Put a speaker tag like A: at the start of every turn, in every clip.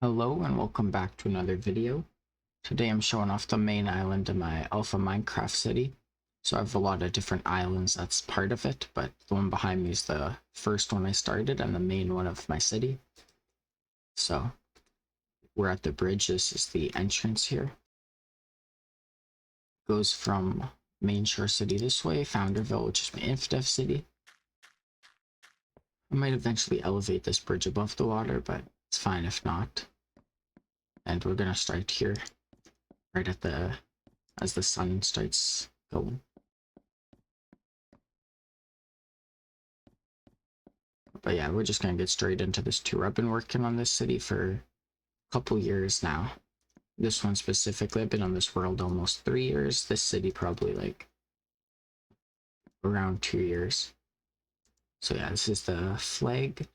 A: Hello and welcome back to another video. Today I'm showing off the main island of my alpha Minecraft city. So I have a lot of different islands that's part of it, but the one behind me is the first one I started and the main one of my city. So we're at the bridge. This is the entrance here. Goes from main shore city this way, Founderville, which is my inf-dev city. I might eventually elevate this bridge above the water, but it's fine if not. And we're gonna start here, right at as the sun starts going. But yeah, we're just gonna get straight into this tour. I've been working on this city for a couple years now. This one specifically, I've been on this world almost 3 years. This city probably like around 2 years. So yeah, this is the flag. I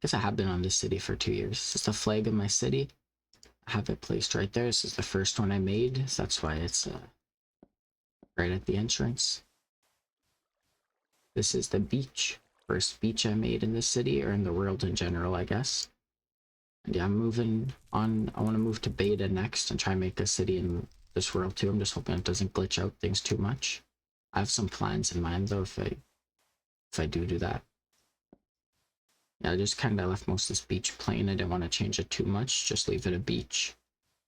A: guess I have been on this city for 2 years. This is the flag of my city. I have it placed right there. This is the first one I made, so that's why it's right at the entrance. This is the beach. First beach I made in this city, or in the world in general, I guess. And yeah, I'm moving on. I want to move to beta next and try and make a city in this world too. I'm just hoping it doesn't glitch out things too much. I have some plans in mind though if I do that. Yeah, I just kind of left most of this beach plain. I didn't want to change it too much. Just leave it a beach.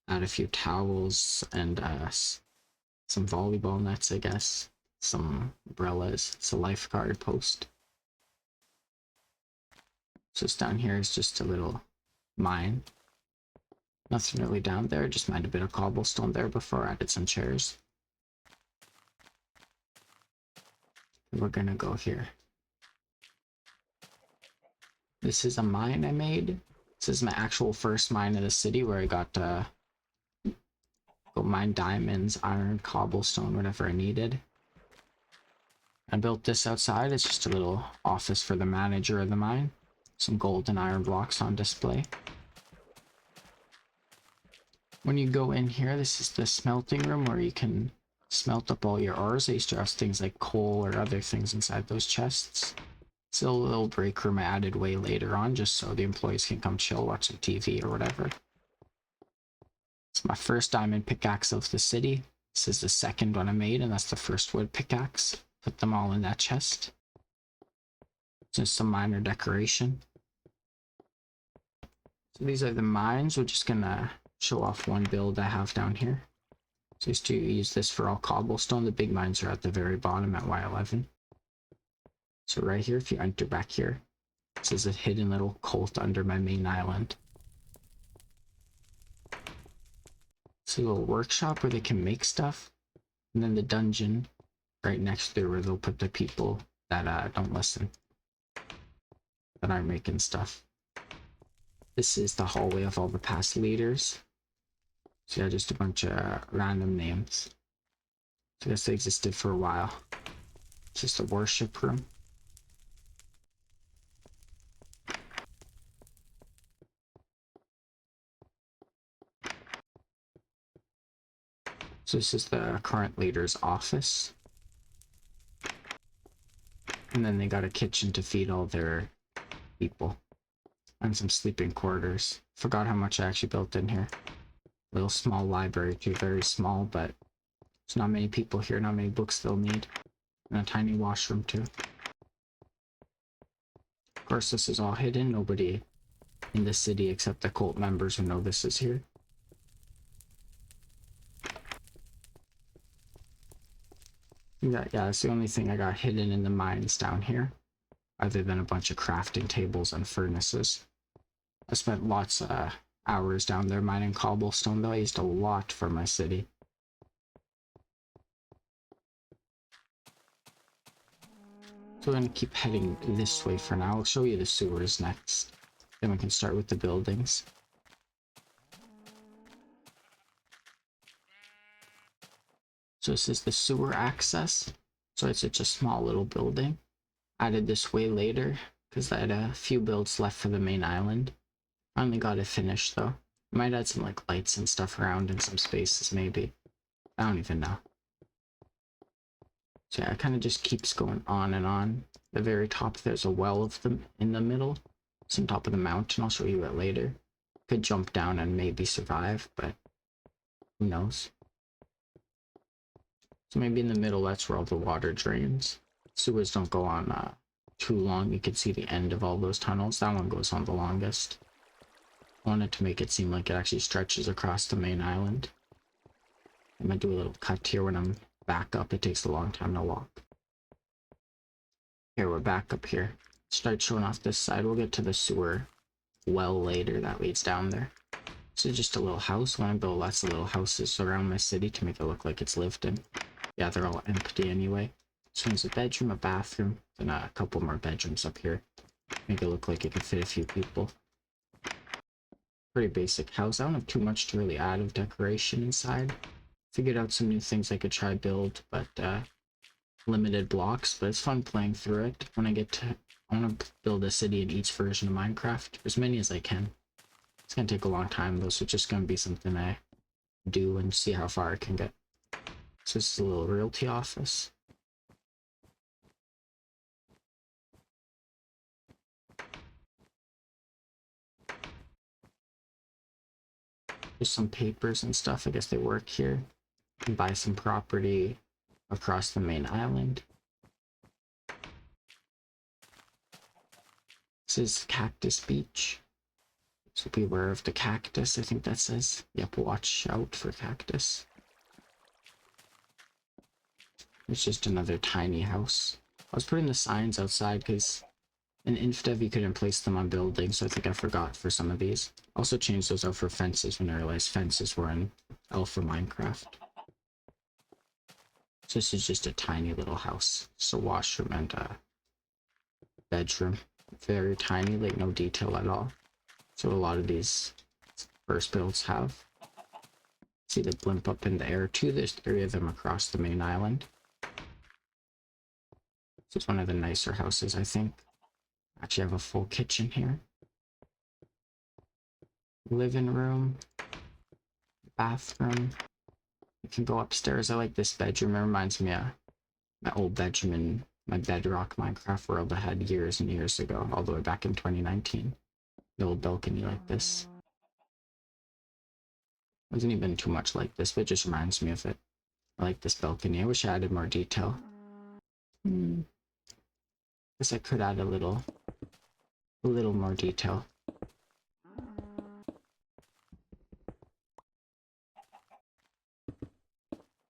A: Add a few towels and some volleyball nets, I guess. Some umbrellas. It's a lifeguard post. So this down here is just a little mine. Nothing really down there, just might have been a cobblestone there before I added some chairs. We're gonna go here. This is a mine I made. This is my actual first mine in the city where I got to go mine diamonds, iron, cobblestone, whatever I needed. I built this outside. It's just a little office for the manager of the mine. Some gold and iron blocks on display. When you go in here, this is the smelting room where you can smelt up all your ores. I used to have things like coal or other things inside those chests. It's a little break room I added way later on, just so the employees can come chill, watch some TV or whatever. It's my first diamond pickaxe of the city. This is the second one I made, and that's the first wood pickaxe. Put them all in that chest. Just some minor decoration. So these are the mines. We're just gonna show off one build I have down here. So I used to use this for all cobblestone. The big mines are at the very bottom at Y11. So right here, if you enter back here, this is a hidden little cult under my main island. It's a little workshop where they can make stuff. And then the dungeon right next there where they'll put the people that don't listen, that aren't making stuff. This is the hallway of all the past leaders. So yeah, just a bunch of random names. So I guess they existed for a while. It's just a worship room. So this is the current leader's office. And then they got a kitchen to feed all their people. And some sleeping quarters. Forgot how much I actually built in here. Little small library too, very small, but there's not many people here, not many books they'll need. And a tiny washroom too. Of course, this is all hidden. Nobody in the city except the cult members who know this is here. Yeah, that's the only thing I got hidden in the mines down here, other than a bunch of crafting tables and furnaces. I spent lots of hours down there mining cobblestone, though. I used a lot for my city. So we're going to keep heading this way for now. I'll show you the sewers next. Then we can start with the buildings. So this is the sewer access. So it's just a small little building. Added this way later because I had a few builds left for the main island. I only got it finished though. Might add some like lights and stuff around in some spaces maybe. I don't even know. So yeah, it kind of just keeps going on and on. The very top there's a well of them in the middle. It's on top of the mountain. I'll show you it later. Could jump down and maybe survive, but who knows. So maybe in the middle, that's where all the water drains. Sewers don't go on too long. You can see the end of all those tunnels. That one goes on the longest. I wanted to make it seem like it actually stretches across the main island. I might do a little cut here when I'm back up. It takes a long time to walk. Here, we're back up here. Start showing off this side. We'll get to the sewer well later that leads down there. This is just a little house. I want to build lots of little houses around my city to make it look like it's lived in. Yeah, they're all empty anyway. So there's a bedroom, a bathroom, and a couple more bedrooms up here. Make it look like it could fit a few people. Pretty basic house. I don't have too much to really add of decoration inside. Figured out some new things I could try build, but limited blocks. But it's fun playing through it. When I want to build a city in each version of Minecraft, as many as I can. It's gonna take a long time though, so it's just gonna be something I do and see how far I can get. So this is a little realty office. There's some papers and stuff. I guess they work here. You can buy some property across the main island. This is Cactus Beach. So beware of the cactus, I think that says. Yep, watch out for cactus. It's just another tiny house. I was putting the signs outside because in InfDev you couldn't place them on buildings, so I think I forgot for some of these. Also changed those out for fences when I realized fences were in Alpha Minecraft. So this is just a tiny little house. It's a washroom and a bedroom. Very tiny, like no detail at all. So a lot of these first builds have. See the blimp up in the air too. There's 3 of them across the main island. This is one of the nicer houses, I think. Actually have a full kitchen here. Living room. Bathroom. You can go upstairs. I like this bedroom. It reminds me of my old bedroom in my Bedrock Minecraft world I had years and years ago, all the way back in 2019. The old balcony like this. Wasn't even too much like this, but it just reminds me of it. I like this balcony. I wish I added more detail. Guess I could add a little more detail.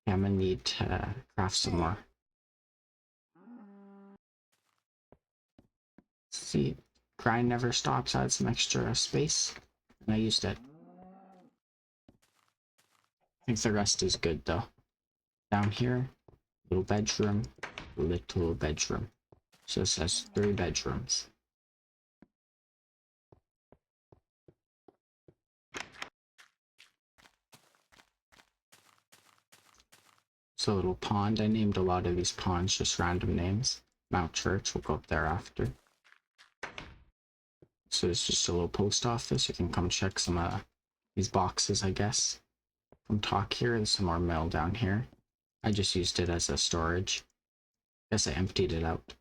A: Yeah, I'm gonna need to craft some more. See, grind never stops. I had some extra space, and I used it. I think the rest is good though. Down here, little bedroom, little bedroom. So it says 3 bedrooms. So a little pond. I named a lot of these ponds just random names. Mount Church, we'll go up there after. So it's just a little post office. You can come check some of these boxes, I guess. Come talk here. There's some more mail down here. I just used it as a storage. Guess I emptied it out.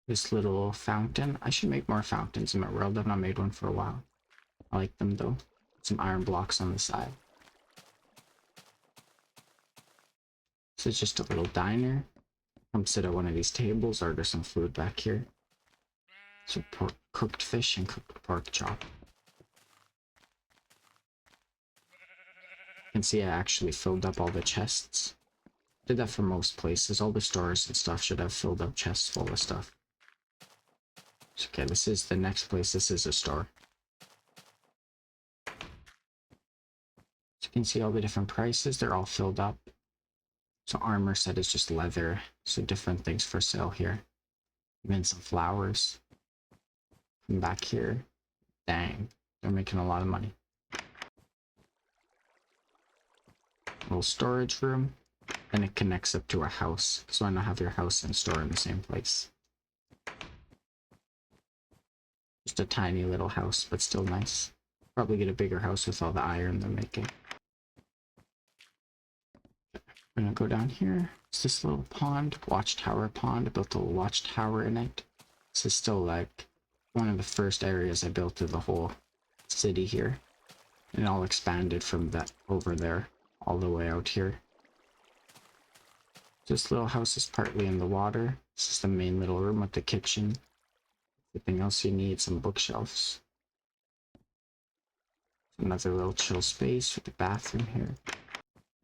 A: This little fountain. I should make more fountains in my world. I've not made one for a while. I like them though. Some iron blocks on the side. So it's just a little diner. Come sit at one of these tables, order some food back here. So cooked fish and cooked pork chop. You can see I actually filled up all the chests. Did that for most places. All the stores and stuff should have filled up chests full of stuff. So, okay, this is the next place. This is a store. So you can see all the different prices. They're all filled up. So armor set is just leather. So different things for sale here. Even some flowers. Come back here. Dang, they're making a lot of money. Little storage room. Then it connects up to a house. So why not have your house and store in the same place? Just a tiny little house, but still nice. Probably get a bigger house with all the iron they're making. We're gonna go down here. It's this little pond, watchtower pond. I built a little watchtower in it. This is still like one of the first areas I built to the whole city here. And it all expanded from that over there all the way out here. This little house is partly in the water. This is the main little room with the kitchen. Everything else you need, some bookshelves. Another little chill space with a bathroom here.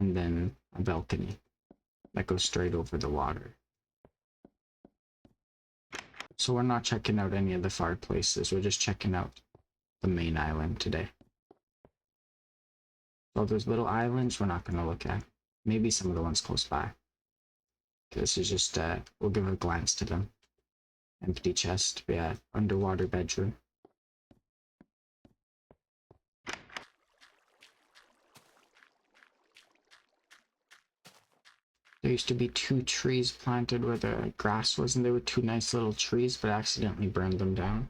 A: And then a balcony that goes straight over the water. So we're not checking out any of the fireplaces. We're just checking out the main island today. So those little islands we're not going to look at. Maybe some of the ones close by. This is just, we'll give a glance to them. Empty chest, yeah, underwater bedroom. There used to be 2 trees planted where the grass was, and they were 2 nice little trees, but I accidentally burned them down.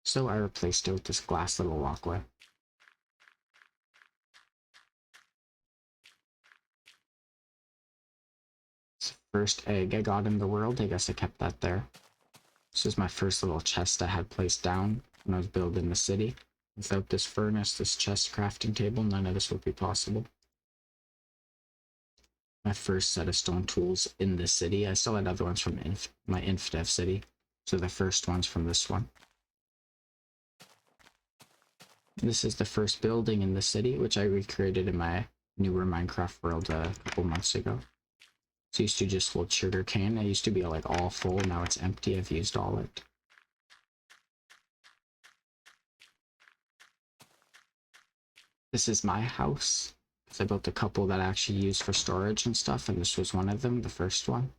A: So I replaced it with this glass little walkway. It's the first egg I got in the world. I guess I kept that there. This is my first little chest I had placed down when I was building the city. Without this furnace, this chest crafting table, none of this would be possible. My first set of stone tools in the city. I still had other ones from my InfDev city. So the first one's from this one. This is the first building in the city, which I recreated in my newer Minecraft world a couple months ago. So used to just hold sugar cane. It used to be like all full, now it's empty. I've used all it. This is my house. I built a couple that I actually use for storage and stuff, and this was one of them, the first one.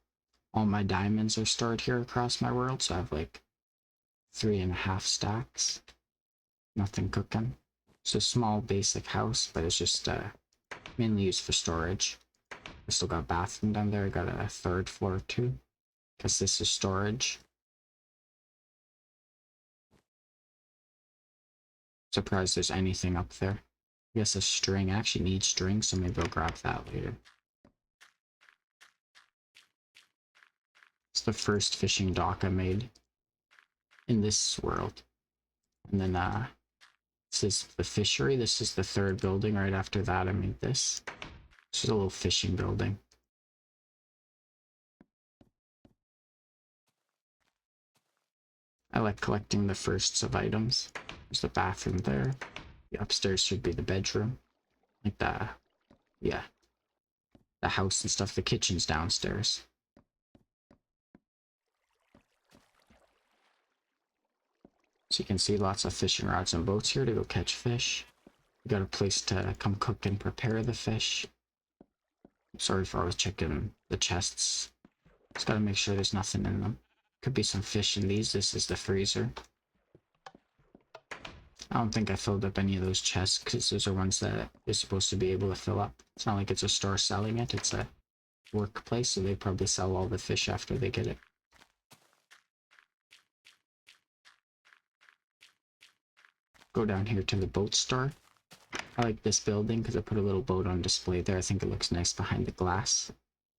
A: All my diamonds are stored here across my world, so I have like 3.5 stacks. Nothing cooking. It's a small basic house, but it's just mainly used for storage. I still got a bathroom down there. I got a 3rd floor too, because this is storage. Surprised there's anything up there. I guess a string. I actually need string, so maybe I'll grab that later. It's the first fishing dock I made in this world. And then this is the fishery. This is the 3rd building. Right after that I made this. This is a little fishing building. I like collecting the firsts of items. There's the bathroom there. The upstairs should be the bedroom. Like the, yeah, the house and stuff. The kitchen's downstairs. So you can see lots of fishing rods and boats here to go catch fish. You got a place to come cook and prepare the fish. Sorry for always checking the chests. Just gotta make sure there's nothing in them. Could be some fish in these. This is the freezer. I don't think I filled up any of those chests because those are ones that you're supposed to be able to fill up. It's not like it's a store selling it. It's a workplace, so they probably sell all the fish after they get it. Go down here to the boat store. I like this building because I put a little boat on display there. I think it looks nice behind the glass.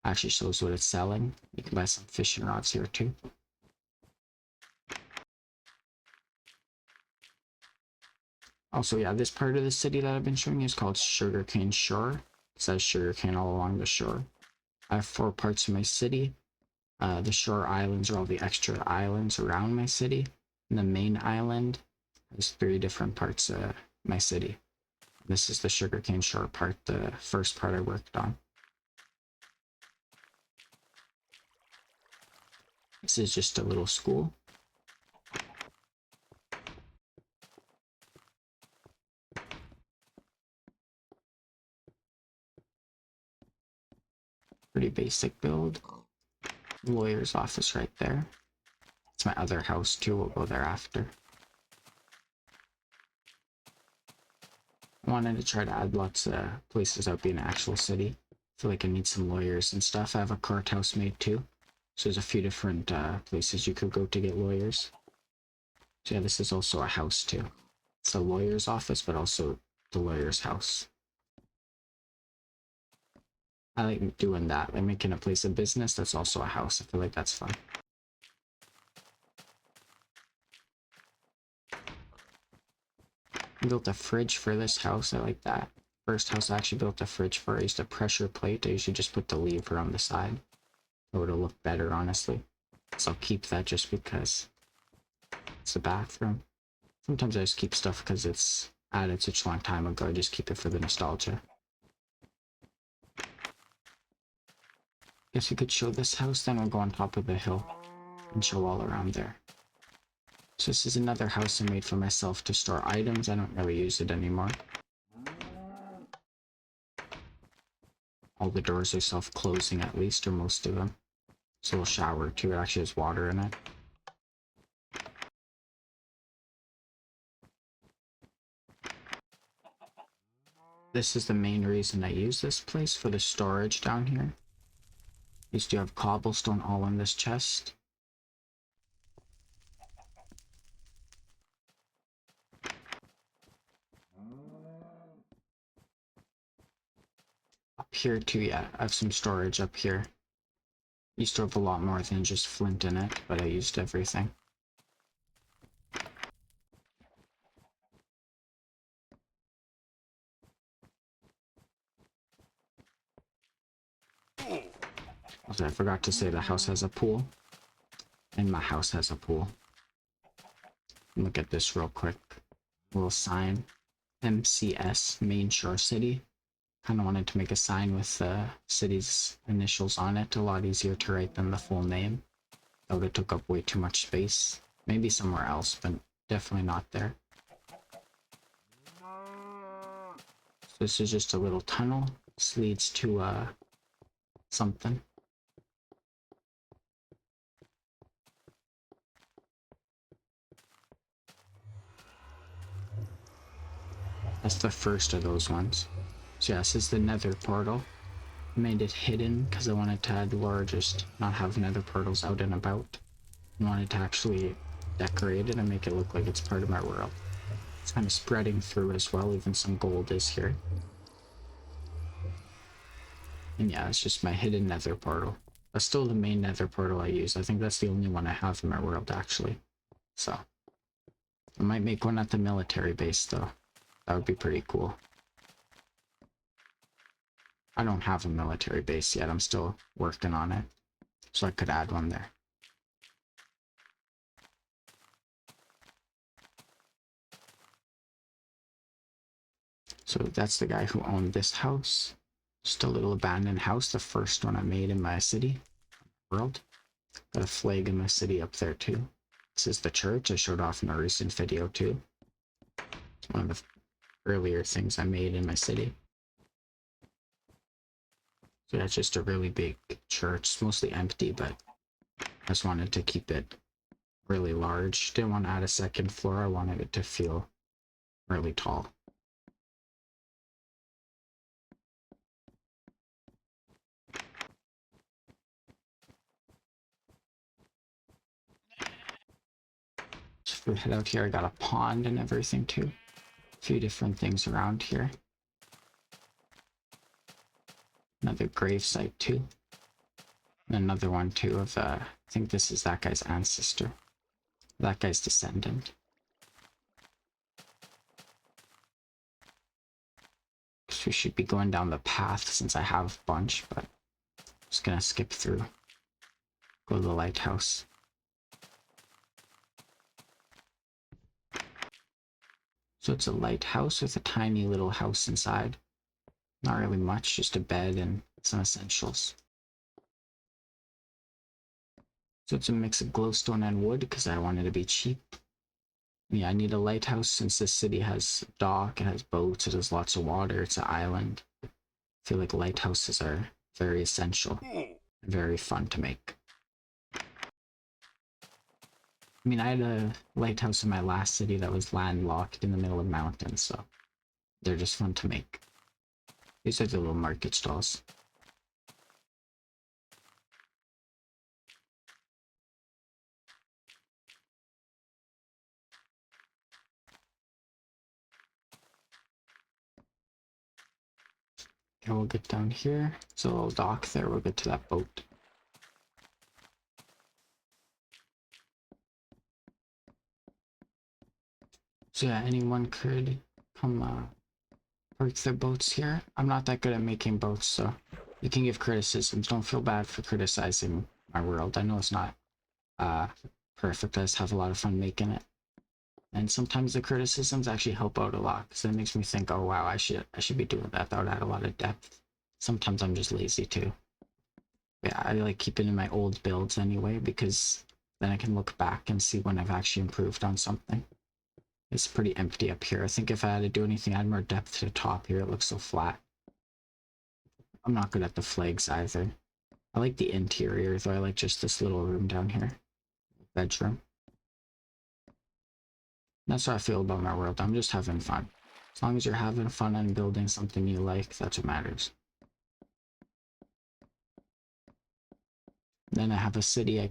A: Actually shows what it's selling. You can buy some fishing rods here too. Also, yeah, this part of the city that I've been showing you is called Sugarcane Shore. It says sugarcane all along the shore. I have 4 parts of my city. The shore islands are all the extra islands around my city. And the main island has 3 different parts of my city. This is the Sugarcane Shore part, the first part I worked on. This is just a little school. Pretty basic build. Lawyer's office right there. It's my other house too, we'll go there after. I wanted to try to add lots of places out being an actual city. I feel like I need some lawyers and stuff. I have a courthouse made too. So there's a few different places you could go to get lawyers. So yeah, this is also a house too. It's a lawyer's office, but also the lawyer's house. I like doing that, like making a place of business that's also a house. I feel like that's fun. I built a fridge for this house. I like that. First house I actually built a fridge for. I used a pressure plate. I usually just put the lever on the side. It would have looked better, honestly. So I'll keep that just because it's the bathroom. Sometimes I just keep stuff because it's added such a long time ago. I just keep it for the nostalgia. Guess we could show this house, then we'll go on top of the hill and show all around there. So this is another house I made for myself to store items. I don't really use it anymore. All the doors are self-closing at least, or most of them. This little shower too, it actually has water in it. This is the main reason I use this place for the storage down here. Used to have cobblestone all in this chest. Up here too, yeah, I have some storage up here. Used to have a lot more than just flint in it, but I used everything. Also, I forgot to say the house has a pool. And my house has a pool. Look at this real quick. Little sign. MCS, Main Shore City. Kind of wanted to make a sign with the city's initials on it. A lot easier to write than the full name. That would have took up way too much space. Maybe somewhere else, but definitely not there. So this is just a little tunnel. This leads to something. That's the first of those ones. So yeah, this is the nether portal. I made it hidden because I wanted to add lore, just not have nether portals out and about. I wanted to actually decorate it and make it look like it's part of my world. It's kind of spreading through as well, even some gold is here. And yeah, it's just my hidden nether portal. That's still the main nether portal I use. I think that's the only one I have in my world, actually. So, I might make one at the military base, though. That would be pretty cool. I don't have a military base yet. I'm still working on it. So I could add one there. So that's the guy who owned this house. Just a little abandoned house, the first one I made in my city, world. Got a flag in my city up there too. This is the church I showed off in a recent video too. It's one of the earlier things I made in my city. So yeah, it's just a really big church. It's mostly empty, but I just wanted to keep it really large. Didn't want to add a second floor. I wanted it to feel really tall. So if we head out here, I got a pond and everything too. A few different things around here. Another grave site too. And another one too of I think this is that guy's ancestor. That guy's descendant. So we should be going down the path since I have a bunch, but I'm just gonna skip through. Go to the lighthouse. So it's a lighthouse with a tiny little house inside. Not really much, just a bed and some essentials. So it's a mix of glowstone and wood because I wanted to be cheap. Yeah, I need a lighthouse since this city has a dock, it has boats, it has lots of water, it's an island. I feel like lighthouses are very essential and very fun to make. I mean, I had a lighthouse in my last city that was landlocked in the middle of mountains, so they're just fun to make. These are the little market stalls. Okay, we'll get down here. There's a little dock there, we'll get to that boat. So yeah, anyone could come park their boats here. I'm not that good at making boats, so you can give criticisms. Don't feel bad for criticizing my world. I know it's not uh perfect. I just have a lot of fun making it. And sometimes the criticisms actually help out a lot because it makes me think, oh wow, I should be doing that. That would add a lot of depth. Sometimes I'm just lazy too. Yeah, I like keeping in my old builds anyway because then I can look back and see when I've actually improved on something. It's pretty empty up here. I think if I had to do anything, add more depth to the top here. It looks so flat. I'm not good at the flags either. I like the interior, though I like just this little room down here. Bedroom. That's how I feel about my world. I'm just having fun. As long as you're having fun and building something you like, that's what matters. Then I have a city a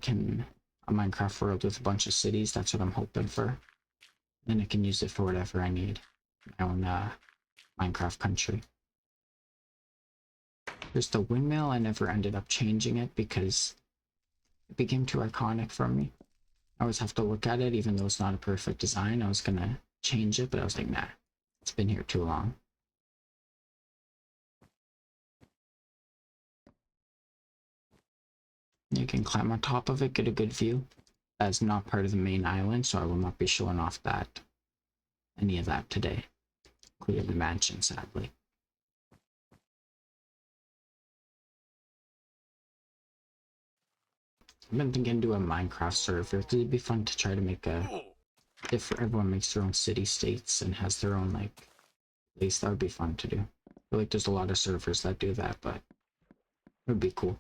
A: Minecraft world with a bunch of cities. That's what I'm hoping for. Then I can use it for whatever I need. My own Minecraft country. There's the windmill. I never ended up changing it because it became too iconic for me. I always have to look at it, even though it's not a perfect design. I was gonna change it, but I was like, nah, it's been here too long. You can climb on top of it, get a good view. That's not part of the main island, so I will not be showing off any of that today, including the mansion, sadly. I've been thinking to do a Minecraft server because it'd be fun to try to make everyone makes their own city states and has their own like place. That would be fun to do. I feel like there's a lot of servers that do that, but it would be cool.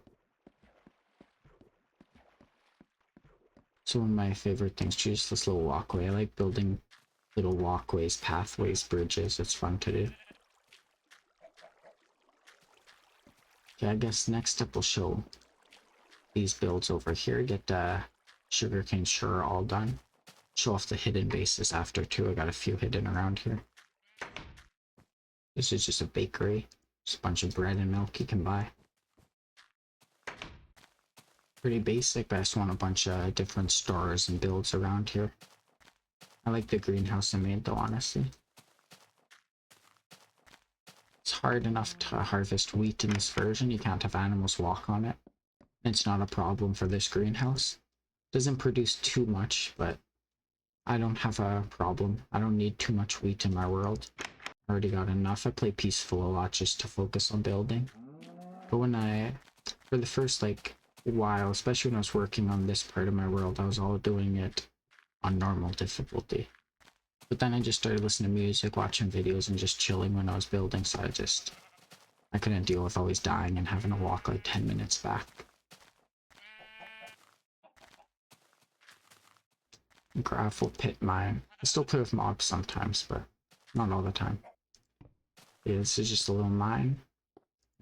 A: So one of my favorite things, choose this little walkway. I like building little walkways, pathways, bridges. It's fun to do. Okay, I guess next up we'll show these builds over here. Get sugarcane sure all done. Show off the hidden bases after too. I got a few hidden around here. This is just a bakery. Just a bunch of bread and milk you can buy. Pretty basic, but I just want a bunch of different stores and builds around here. I like the greenhouse I made though, honestly. It's hard enough to harvest wheat in this version. You can't have animals walk on it. It's not a problem for this greenhouse. Doesn't produce too much, but I don't have a problem. I don't need too much wheat in my world. I already got enough. I play peaceful a lot just to focus on building. But for the first like while, especially when I was working on this part of my world, I was all doing it on normal difficulty. But then I just started listening to music, watching videos, and just chilling when I was building, so I couldn't deal with always dying and having to walk like 10 minutes back. Gravel pit mine. I still play with mobs sometimes, but not all the time. Yeah, this is just a little mine.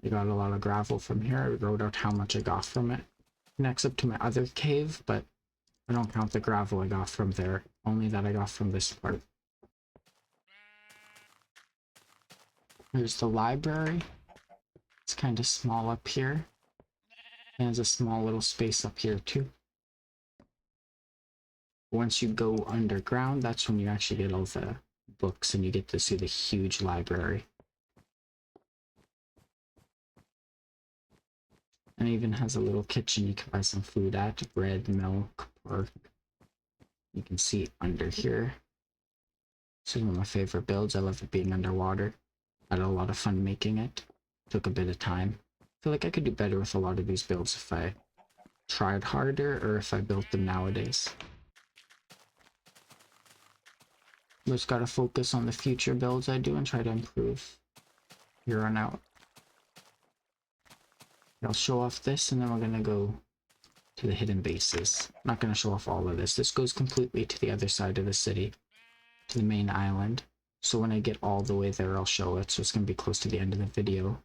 A: I got a lot of gravel from here. I wrote out how much I got from it. Next up to my other cave, but I don't count the gravel I got from there, only that I got from this part. Here's the library. It's kind of small up here. And there's a small little space up here too. Once you go underground, that's when you actually get all the books and you get to see the huge library. And it even has a little kitchen you can buy some food at, bread, milk, pork. You can see under here. This is one of my favorite builds. I love it being underwater. I had a lot of fun making it. Took a bit of time. I feel like I could do better with a lot of these builds if I tried harder or if I built them nowadays. Just gotta focus on the future builds I do and try to improve here on out. I'll show off this and then we're gonna go to the hidden bases. I'm not gonna show off all of this. This goes completely to the other side of the city, to the main island. So when I get all the way there, I'll show it. So it's gonna be close to the end of the video.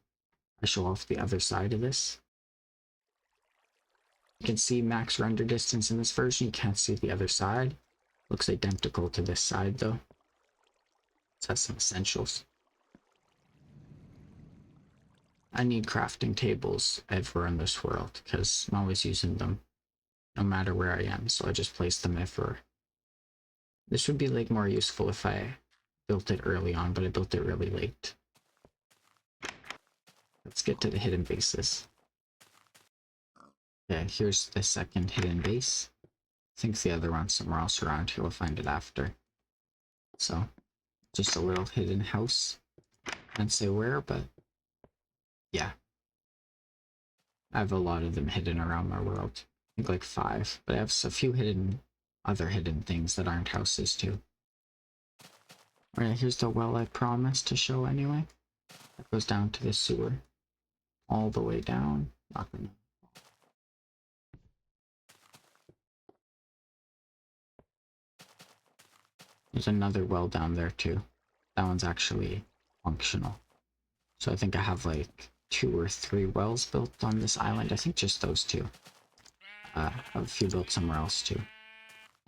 A: I show off the other side of this. You can see max render distance in this version. You can't see the other side. Looks identical to this side though. It has some essentials. I need crafting tables everywhere in this world because I'm always using them no matter where I am, so I just place them everywhere. This would be like more useful if I built it early on, but I built it really late. Let's get to the hidden bases. Okay, here's the second hidden base. I think the other one's somewhere else around here. We'll find it after. So, just a little hidden house. Can't say where, but yeah. I have a lot of them hidden around my world. I think like 5, but I have a few other hidden things that aren't houses too. Alright, here's the well I promised to show anyway. That goes down to the sewer. All the way down. Not gonna... There's another well down there too. That one's actually functional. So I think I have like 2 or 3 wells built on this island. I think just those 2. I have a few built somewhere else too.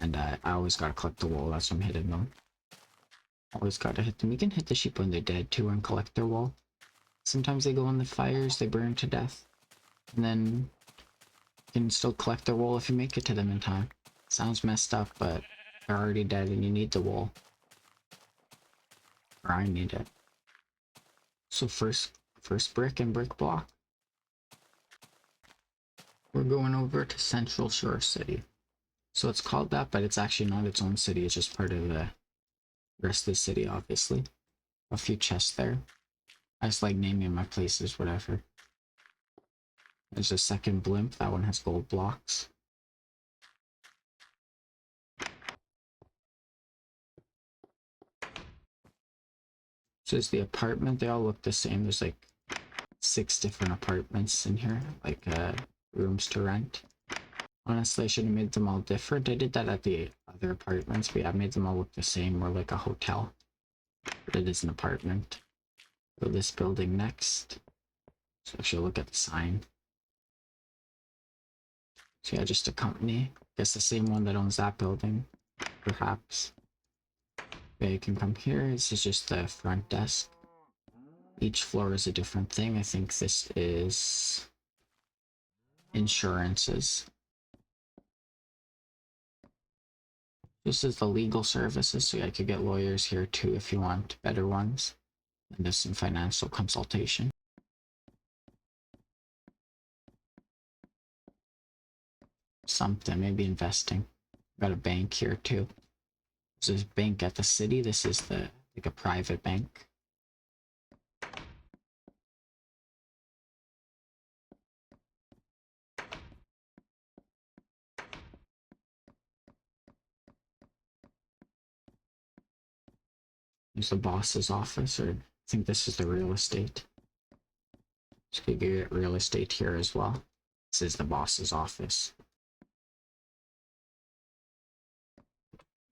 A: And I always gotta collect the wool, that's why I'm hitting them. Always gotta hit them. You can hit the sheep when they're dead too and collect their wool. Sometimes they go in the fires, they burn to death. And then you can still collect their wool if you make it to them in time. Sounds messed up, but they're already dead and you need the wool. Or I need it. So first brick and brick block. We're going over to Central Shore City. So it's called that, but it's actually not its own city. It's just part of the rest of the city, obviously. A few chests there. I just like naming my places, whatever. There's a second blimp. That one has gold blocks. So is the apartment. They all look the same. There's like 6 different apartments in here, like rooms to rent. Honestly, I should have made them all different. I did that at the other apartments, but yeah, I made them all look the same, more like a hotel. But it is an apartment. So this building next. So I should look at the sign. So yeah, just a company. Guess the same one that owns that building, perhaps. Yeah, you can come here. This is just the front desk. Each floor is a different thing. I think this is insurances. This is the legal services, so yeah, I could get lawyers here too if you want better ones. And there's some financial consultation. Something, maybe investing. Got a bank here too. This is bank at the city. This is like a private bank. There's the boss's office, or I think this is the real estate. So you could get real estate here as well. This is the boss's office.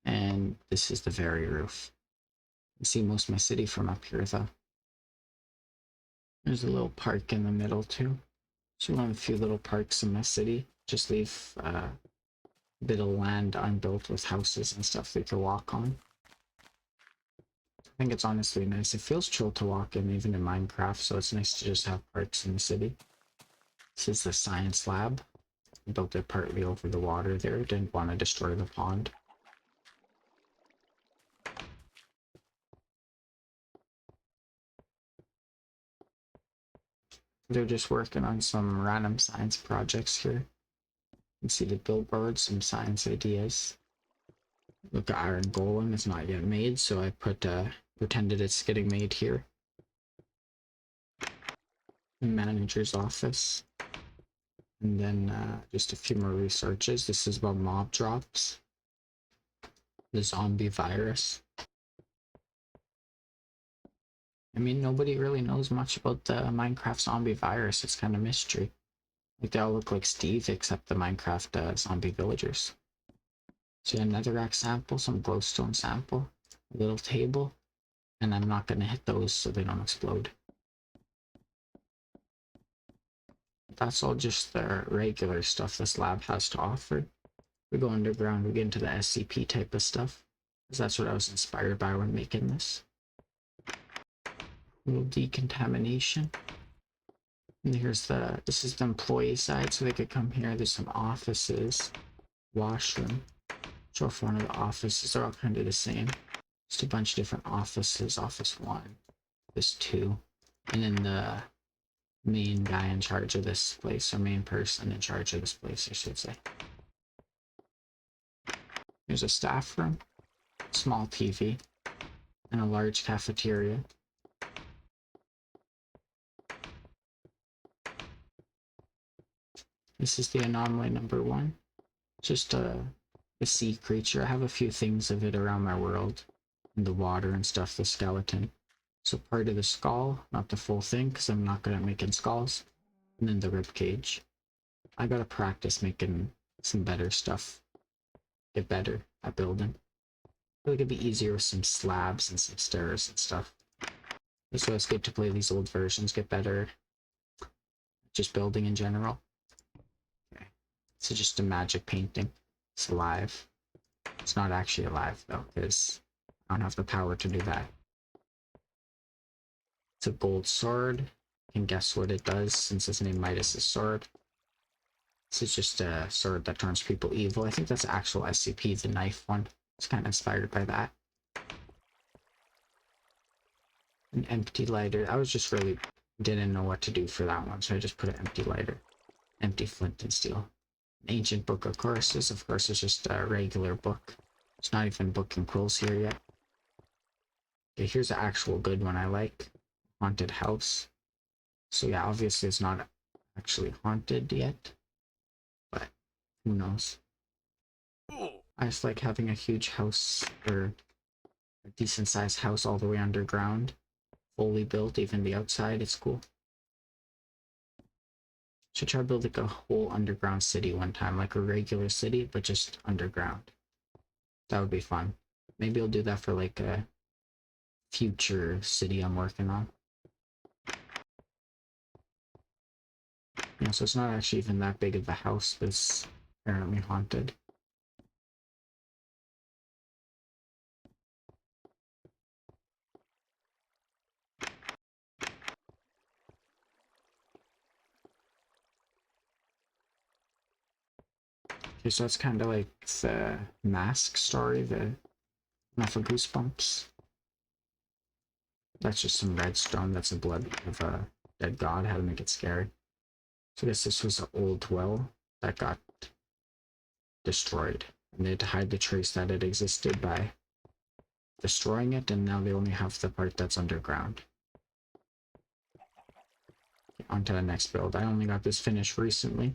A: And this is the very roof. You see most of my city from up here though. There's a little park in the middle too. So one of a few little parks in my city. Just leave a bit of land unbuilt with houses and stuff that you can walk on. I think it's honestly nice. It feels chill to walk in even in Minecraft, so it's nice to just have parks in the city. This is the science lab. I built it partly over the water there. Didn't want to destroy the pond. They're just working on some random science projects here. You can see the billboard, some science ideas. Look, at iron golem is not yet made, so I pretended it's getting made here. Manager's office. And then just a few more researches. This is about mob drops. The zombie virus. I mean, nobody really knows much about the Minecraft zombie virus. It's kind of mystery. Like, they all look like Steve, except the Minecraft zombie villagers. So yeah, netherrack sample, some glowstone sample, a little table, and I'm not gonna hit those so they don't explode. That's all just the regular stuff this lab has to offer. We go underground, we get into the SCP type of stuff, because that's what I was inspired by when making this. A little decontamination. And here's this is the employee side, so they could come here. There's some offices, washroom. Show off one of the offices, they're all kind of the same. Just a bunch of different offices. Office 1, this 2, and then the main guy in charge of this place, or main person in charge of this place, I should say. There's a staff room, small TV, and a large cafeteria. This is the anomaly number 1. Just a sea creature. I have a few things of it around my world. In the water and stuff, the skeleton. So part of the skull, not the full thing, because I'm not good at making skulls. And then the rib cage. I gotta practice making some better stuff. Get better at building. I feel like it'd be easier with some slabs and some stairs and stuff. That's why it's good to play these old versions, get better just building in general. Okay. So just a magic painting. It's alive. It's not actually alive though, because I don't have the power to do that. It's a gold sword. You can guess what it does since his name Midas' sword. This is just a sword that turns people evil. I think that's actual SCP, the knife one. It's kind of inspired by that. An empty lighter. I was just really didn't know what to do for that one, so I just put an empty lighter. Empty flint and steel. An ancient book of courses. Of course, it's just a regular book. It's not even book and quills here yet. Okay, here's an actual good one I like. Haunted house. So yeah, obviously it's not actually haunted yet, but who knows. I just like having a huge house, or a decent sized house all the way underground. Fully built, even the outside, it's cool. Should try to build like a whole underground city one time, like a regular city, but just underground. That would be fun. Maybe I'll do that for like a future city I'm working on. Yeah, so it's not actually even that big of a house, but it's apparently haunted. Okay, so it's kind of like the Mask story, the enough of Goosebumps. That's just some redstone. That's the blood of a dead god. How to make it scary. So I guess this was an old well that got destroyed, and they had to hide the trace that it existed by destroying it, and now they only have the part that's underground. On to the next build. I only got this finished recently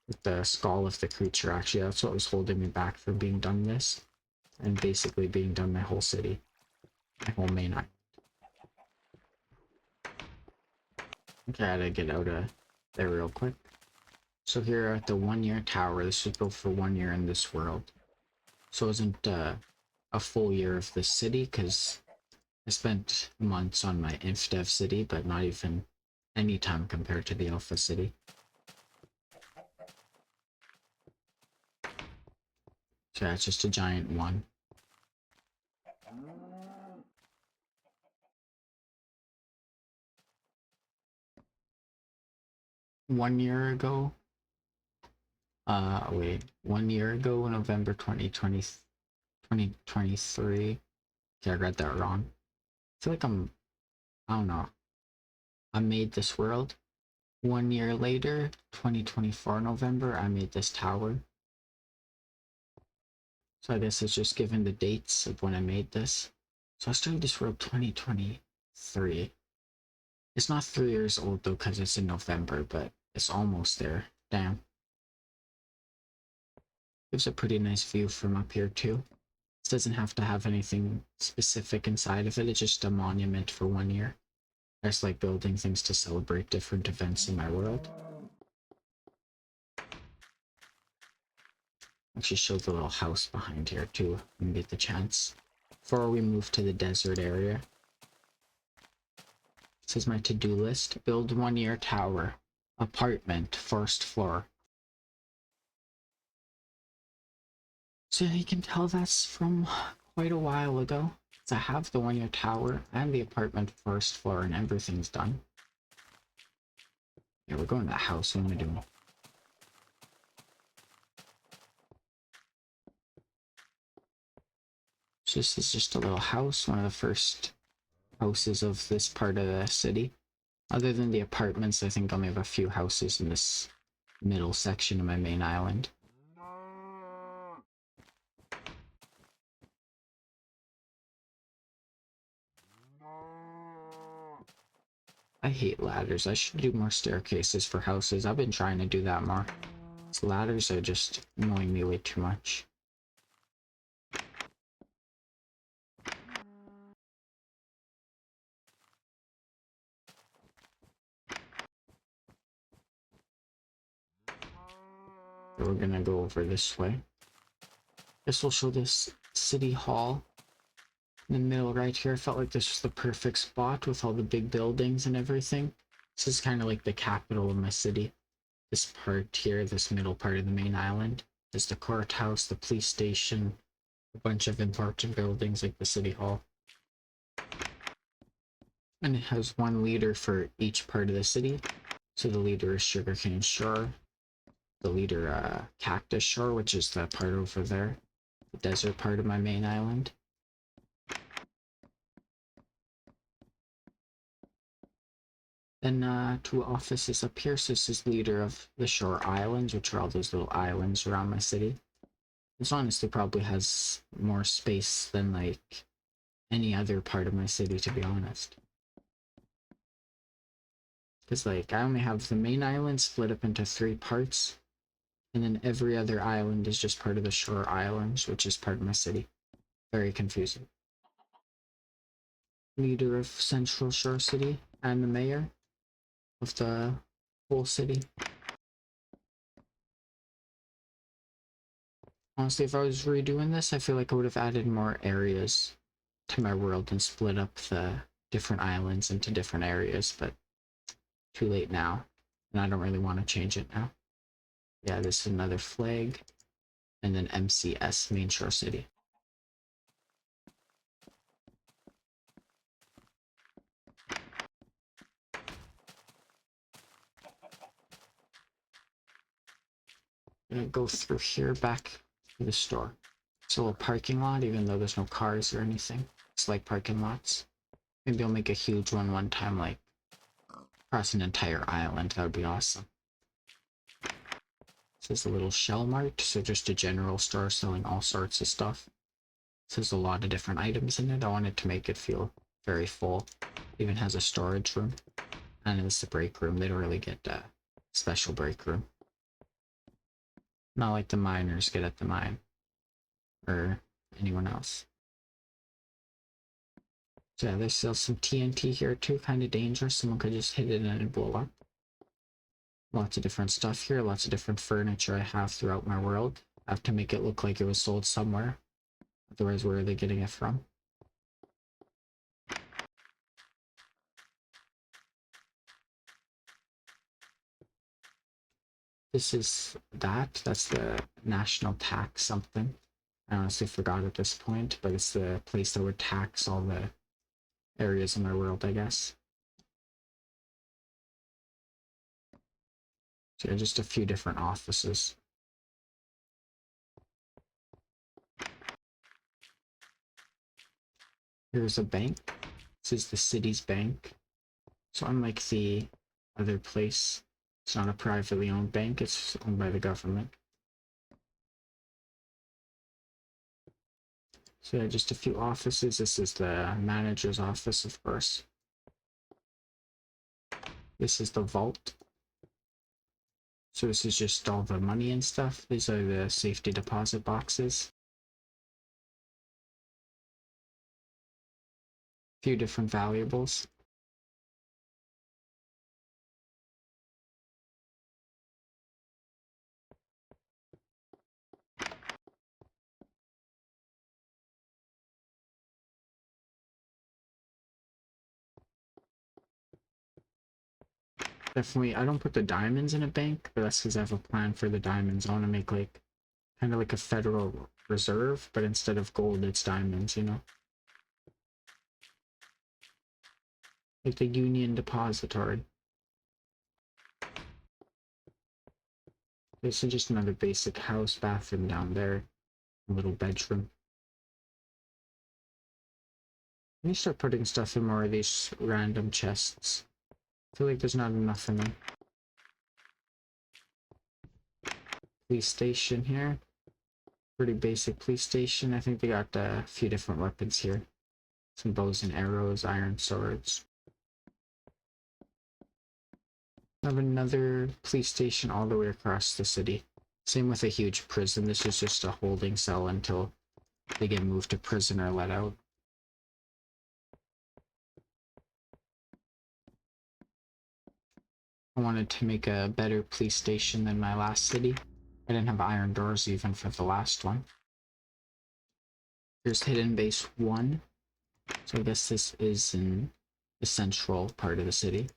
A: with the skull of the creature. Actually, that's what was holding me back from being done this, and basically being done my whole city, my whole main island. Okay, I gotta get out of there real quick. So here at the 1 year tower, this was built for 1 year in this world. So it wasn't a full year of the city, because I spent months on my inf dev city, but not even any time compared to the alpha city. So yeah, it's just a giant one. Wait, 1 year ago, November 2023. Okay, I read that wrong. I feel like I don't know. I made this world. 1 year later, 2024 November, I made this tower. So I guess it's just given the dates of when I made this. So I started this world 2023. It's not 3 years old though, because it's in November, but it's almost there. Damn. Gives a pretty nice view from up here too. This doesn't have to have anything specific inside of it, it's just a monument for 1 year. I just like building things to celebrate different events in my world. Actually show the little house behind here too, when we get the chance. Before we move to the desert area. This is my to-do list. Build 1 year tower. Apartment, first floor. So you can tell that's from quite a while ago. So I have the 1 year tower and the apartment first floor and everything's done. Yeah, we're going to the house. What am I doing? So this is just a little house, one of the first houses of this part of the city. Other than the apartments, I think I only have a few houses in this middle section of my main island. I hate ladders. I should do more staircases for houses. I've been trying to do that more. These ladders are just annoying me way too much. So we're gonna go over this way. This will show this city hall in the middle right here. I felt like this was the perfect spot with all the big buildings and everything. This is kind of like the capital of my city. This part here, this middle part of the main island, is the courthouse, the police station, a bunch of important buildings like the city hall. And it has one leader for each part of the city. So the leader is Sugarcane Shore, the leader Cactus Shore, which is the part over there, the desert part of my main island. Then two offices up here. So this is leader of the Shore Islands, which are all those little islands around my city. This honestly probably has more space than like any other part of my city, to be honest. Because like I only have the main island split up into 3 parts, and then every other island is just part of the Shore Islands, which is part of my city. Very confusing. Leader of Central Shore City and the mayor of the whole city. Honestly, if I was redoing this, I feel like I would have added more areas to my world and split up the different islands into different areas, but too late now, and I don't really want to change it now. Yeah, this is another flag, and then MCS, Main Shore City. I'm gonna go through here back to the store. It's a little parking lot, even though there's no cars or anything. It's like parking lots. Maybe I'll make a huge one time, like across an entire island. That would be awesome. This is a little shell mart, so just a general store selling all sorts of stuff. This has a lot of different items in it. I wanted to make it feel very full. It even has a storage room. And it's the break room. They don't really get a special break room. Not like the miners get at the mine. Or anyone else. So yeah, they sell some TNT here too. Kind of dangerous. Someone could just hit it and it'd blow up. Lots of different stuff here. Lots of different furniture I have throughout my world. I have to make it look like it was sold somewhere. Otherwise, where are they getting it from? This is that's the national tax something. I honestly forgot at this point, but it's the place that would tax all the areas in my world, I guess. So yeah, just a few different offices. Here's a bank. This is the city's bank. So unlike the other place, it's not a privately owned bank, it's owned by the government. So yeah, just a few offices. This is the manager's office, of course. This is the vault. So this is just all the money and stuff. These are the safety deposit boxes. A few different valuables. Definitely, I don't put the diamonds in a bank, but that's because I have a plan for the diamonds. I want to make like kind of like a federal reserve, but instead of gold, it's diamonds, you know? Like the Union Depository. This is just another basic house, bathroom down there, a little bedroom. Let me start putting stuff in more of these random chests. I feel like there's not enough in them. Police station here. Pretty basic police station. I think they got a few different weapons here. Some bows and arrows, iron swords. I have another police station all the way across the city. Same with a huge prison. This is just a holding cell until they get moved to prison or let out. I wanted to make a better police station than my last city. I didn't have iron doors even for the last one. Here's hidden base 1. So I guess this is in the central part of the city.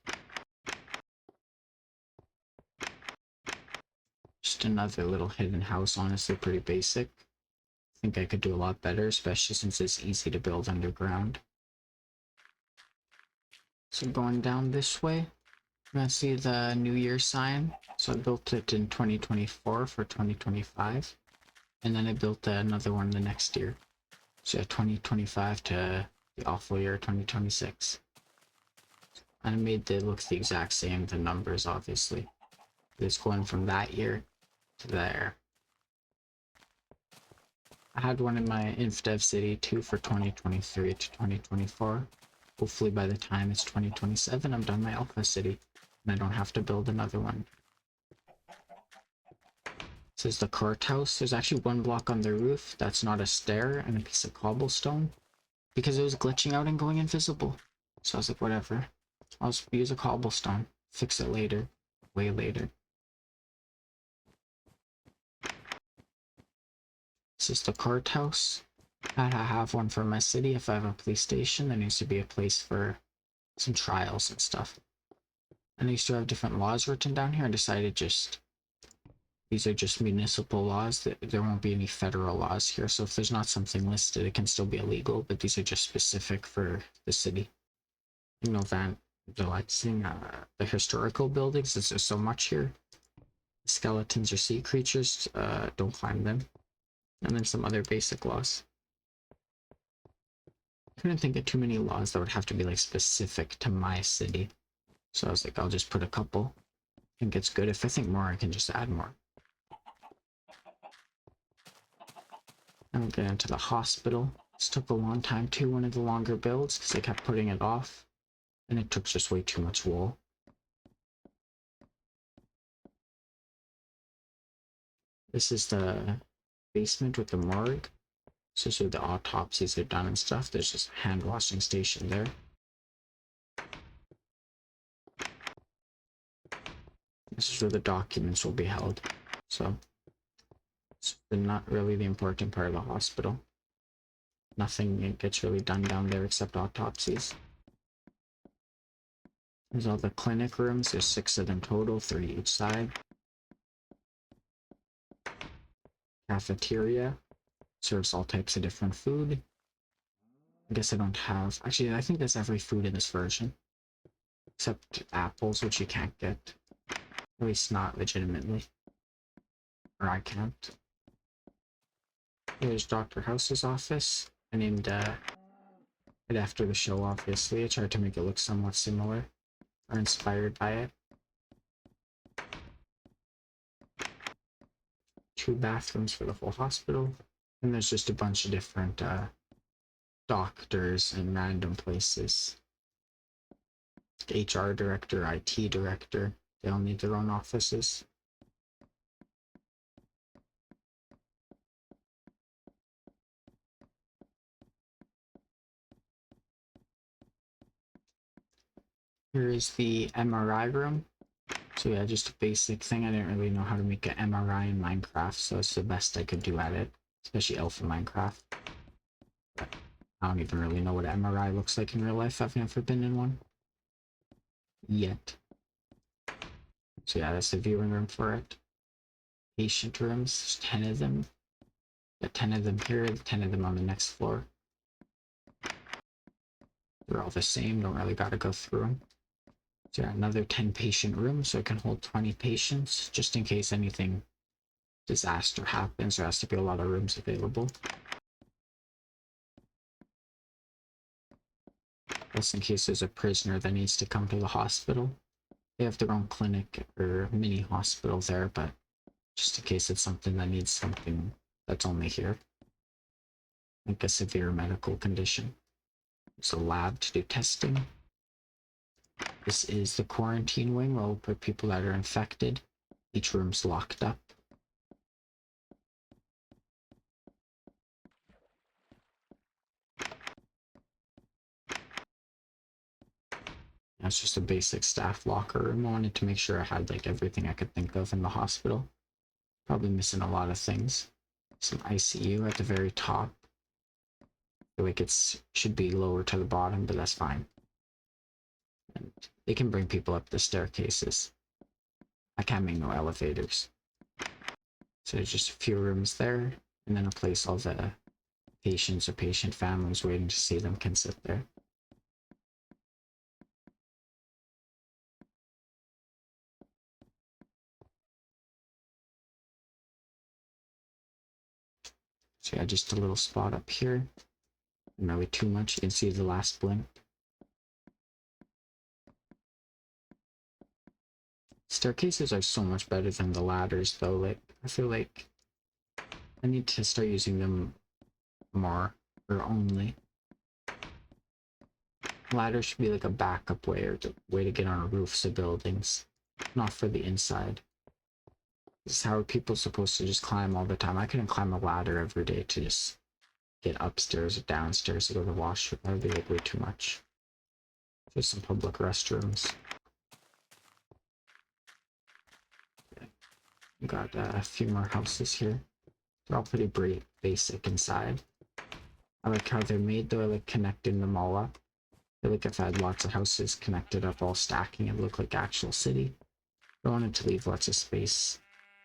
A: Just another little hidden house, honestly pretty basic. I think I could do a lot better, especially since it's easy to build underground. So going down this way, you're gonna see the New Year sign. So I built it in 2024 for 2025. And then I built another one the next year. So 2025 to the awful year 2026. And I made it look the exact same, the numbers obviously. It's going from that year to there. I had one in my InfDev city too for 2023 to 2024. Hopefully by the time it's 2027, I'm done my alpha city and I don't have to build another one. This is the courthouse. There's actually one block on the roof that's not a stair and a piece of cobblestone because it was glitching out and going invisible. So I was like, whatever. I'll just use a cobblestone. Fix it later. Way later. This is the courthouse. I have one for my city. If I have a police station, there needs to be a place for some trials and stuff. And I used to have different laws written down here. I decided these are just municipal laws. There won't be any federal laws here. So if there's not something listed, it can still be illegal. But these are just specific for the city. You know, vandalizing the historical buildings. There's just so much here. Skeletons or sea creatures, don't climb them. And then some other basic laws. I couldn't think of too many laws that would have to be like specific to my city. So I was like, I'll just put a couple. I think it's good. If I think more, I can just add more. And we'll get into the hospital. This took a long time too, one of the longer builds, because I kept putting it off. And it took just way too much wool. This is the basement with the morgue. So this is where the autopsies are done and stuff. There's just a hand washing station there. This is where the documents will be held. So it's not really the important part of the hospital. Nothing gets really done down there except autopsies. There's all the clinic rooms. There's 6 of them total, 3 each side. Cafeteria. Serves all types of different food. I guess I don't have... Actually, I think that's every food in this version. Except apples, which you can't get. At least not legitimately. Or I can't. Here's Dr. House's office. I named it after the show, obviously. I tried to make it look somewhat similar. Or inspired by it. 2 bathrooms for the whole hospital. And there's just a bunch of different doctors in random places. HR director, IT director. They all need their own offices. Here is the MRI room. So yeah, just a basic thing. I didn't really know how to make an MRI in Minecraft, so it's the best I could do at it. Especially Alpha Minecraft. But I don't even really know what an MRI looks like in real life. I've never been in one. Yet. So yeah, that's the viewing room for it. Patient rooms, there's 10 of them. Got 10 of them here, 10 of them on the next floor. They're all the same, don't really gotta go through them. So yeah, another 10 patient room, so it can hold 20 patients, just in case anything disaster happens. There has to be a lot of rooms available. just in case there's a prisoner that needs to come to the hospital. They have their own clinic or mini hospital there, but just in case it's something that needs something that's only here, like a severe medical condition. There's a lab to do testing. This is the quarantine wing where we'll put people that are infected. Each room's locked up. That's just a basic staff locker room. I wanted to make sure I had like everything I could think of in the hospital. Probably missing a lot of things. Some ICU at the very top. I feel like it should be lower to the bottom, but that's fine. And they can bring people up the staircases. I can't make no elevators. So there's just a few rooms there, and then a place all the patients or patient families waiting to see them can sit there. So yeah, just a little spot up here. Not really too much. You can see the last blimp. Staircases are so much better than the ladders though. Like, I feel like I need to start using them more, or only. Ladders should be like a backup way, or the way to get on roofs of buildings, not for the inside. This is how people supposed to just climb all the time. I couldn't climb a ladder every day to just get upstairs or downstairs to go to the washroom. That would be like way too much. There's some public restrooms. We got a few more houses here. They're all pretty basic inside. I like how they're made though. I like connecting them all up. I feel like if I had lots of houses connected up, all stacking, it would look like actual city. I wanted to leave lots of space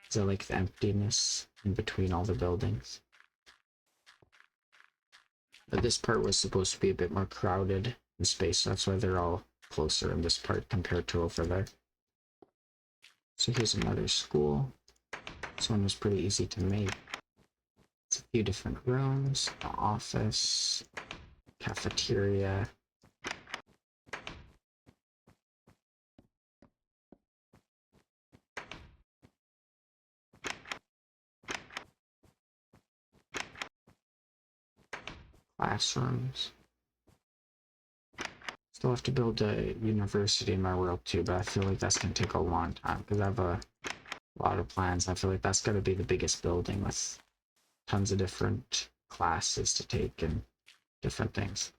A: because I like the emptiness in between all the buildings. But this part was supposed to be a bit more crowded in space, so that's why they're all closer in this part compared to over there. So here's another school. This one was pretty easy to make. It's a few different rooms, an office, cafeteria. Classrooms. Still have to build a university in my world too, but I feel like that's going to take a long time because I have a lot of plans. I feel like that's got to be the biggest building with tons of different classes to take and different things.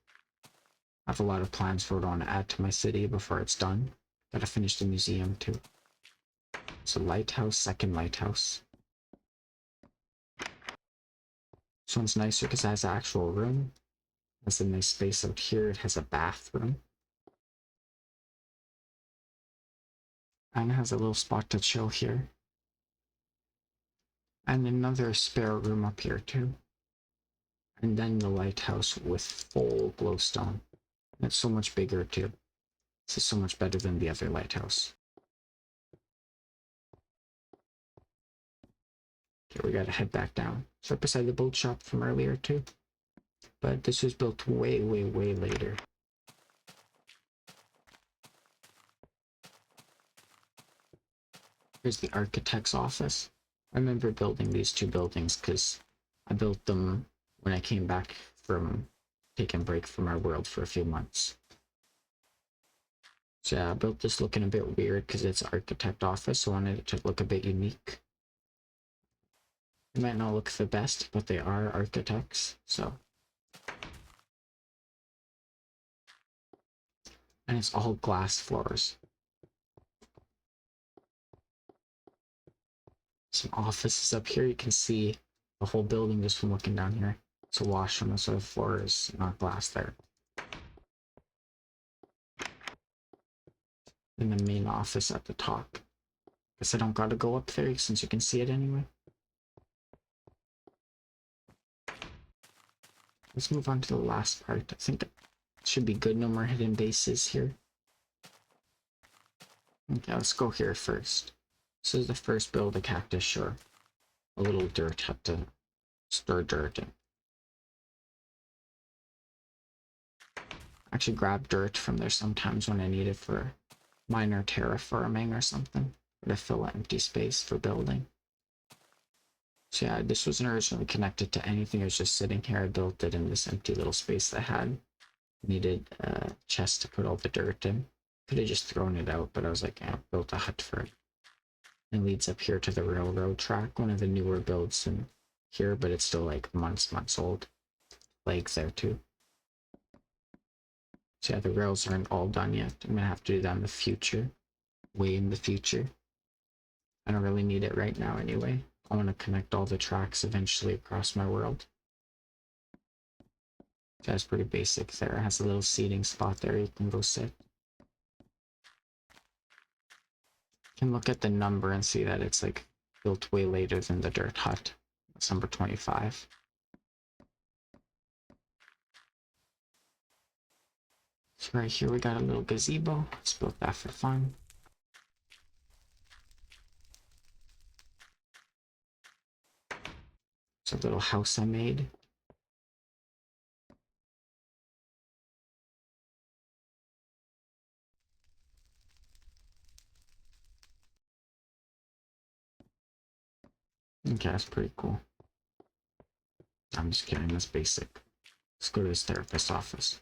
A: I have a lot of plans for what I want to add to my city before it's done. Gotta finish the museum too. It's a lighthouse, second lighthouse. This one's nicer because it has an actual room. It has a nice space out here. It has a bathroom. And it has a little spot to chill here. And another spare room up here too. And then the lighthouse with full glowstone. And it's so much bigger too. This is so much better than the other lighthouse. Okay, we gotta head back down. It's right beside the boat shop from earlier too. But this was built way, way, way later. Here's the architect's office. I remember building these two buildings because I built them when I came back from taking a break from our world for a few months. So yeah, I built this looking a bit weird because it's architect office, so I wanted it to look a bit unique. They might not look the best, but they are architects, so. And it's all glass floors. Some offices up here. You can see the whole building just from looking down here. It's a washroom, so the floor is not glass there. And the main office at the top. Guess I don't gotta go up there since you can see it anyway. Let's move on to the last part. I think it should be good. No more hidden bases here. Okay, let's go here first. This is the first build a cactus, sure. A little dirt, have to stir dirt in. Actually grab dirt from there sometimes when I need it for minor terraforming or something, or to fill an empty space for building. So yeah, this wasn't originally connected to anything. It was just sitting here. I built it in this empty little space that I had. Needed a chest to put all the dirt in. Could have just thrown it out, but I was like, yeah, built a hut for it. It leads up here to the railroad track, one of the newer builds in here, but it's still like months old. Legs there too. So yeah, the rails aren't all done yet. I'm gonna have to do that in the future, way in the future. I don't really need it right now anyway. I want to connect all the tracks eventually across my world. That's pretty basic there. It has a little seating spot there you can go sit. You can look at the number and see that it's like built way later than the dirt hut. It's number 25. So right here we got a little gazebo. Let's build that for fun. It's a little house I made. Okay, that's pretty cool. I'm just kidding, that's basic. Let's go to this therapist's office.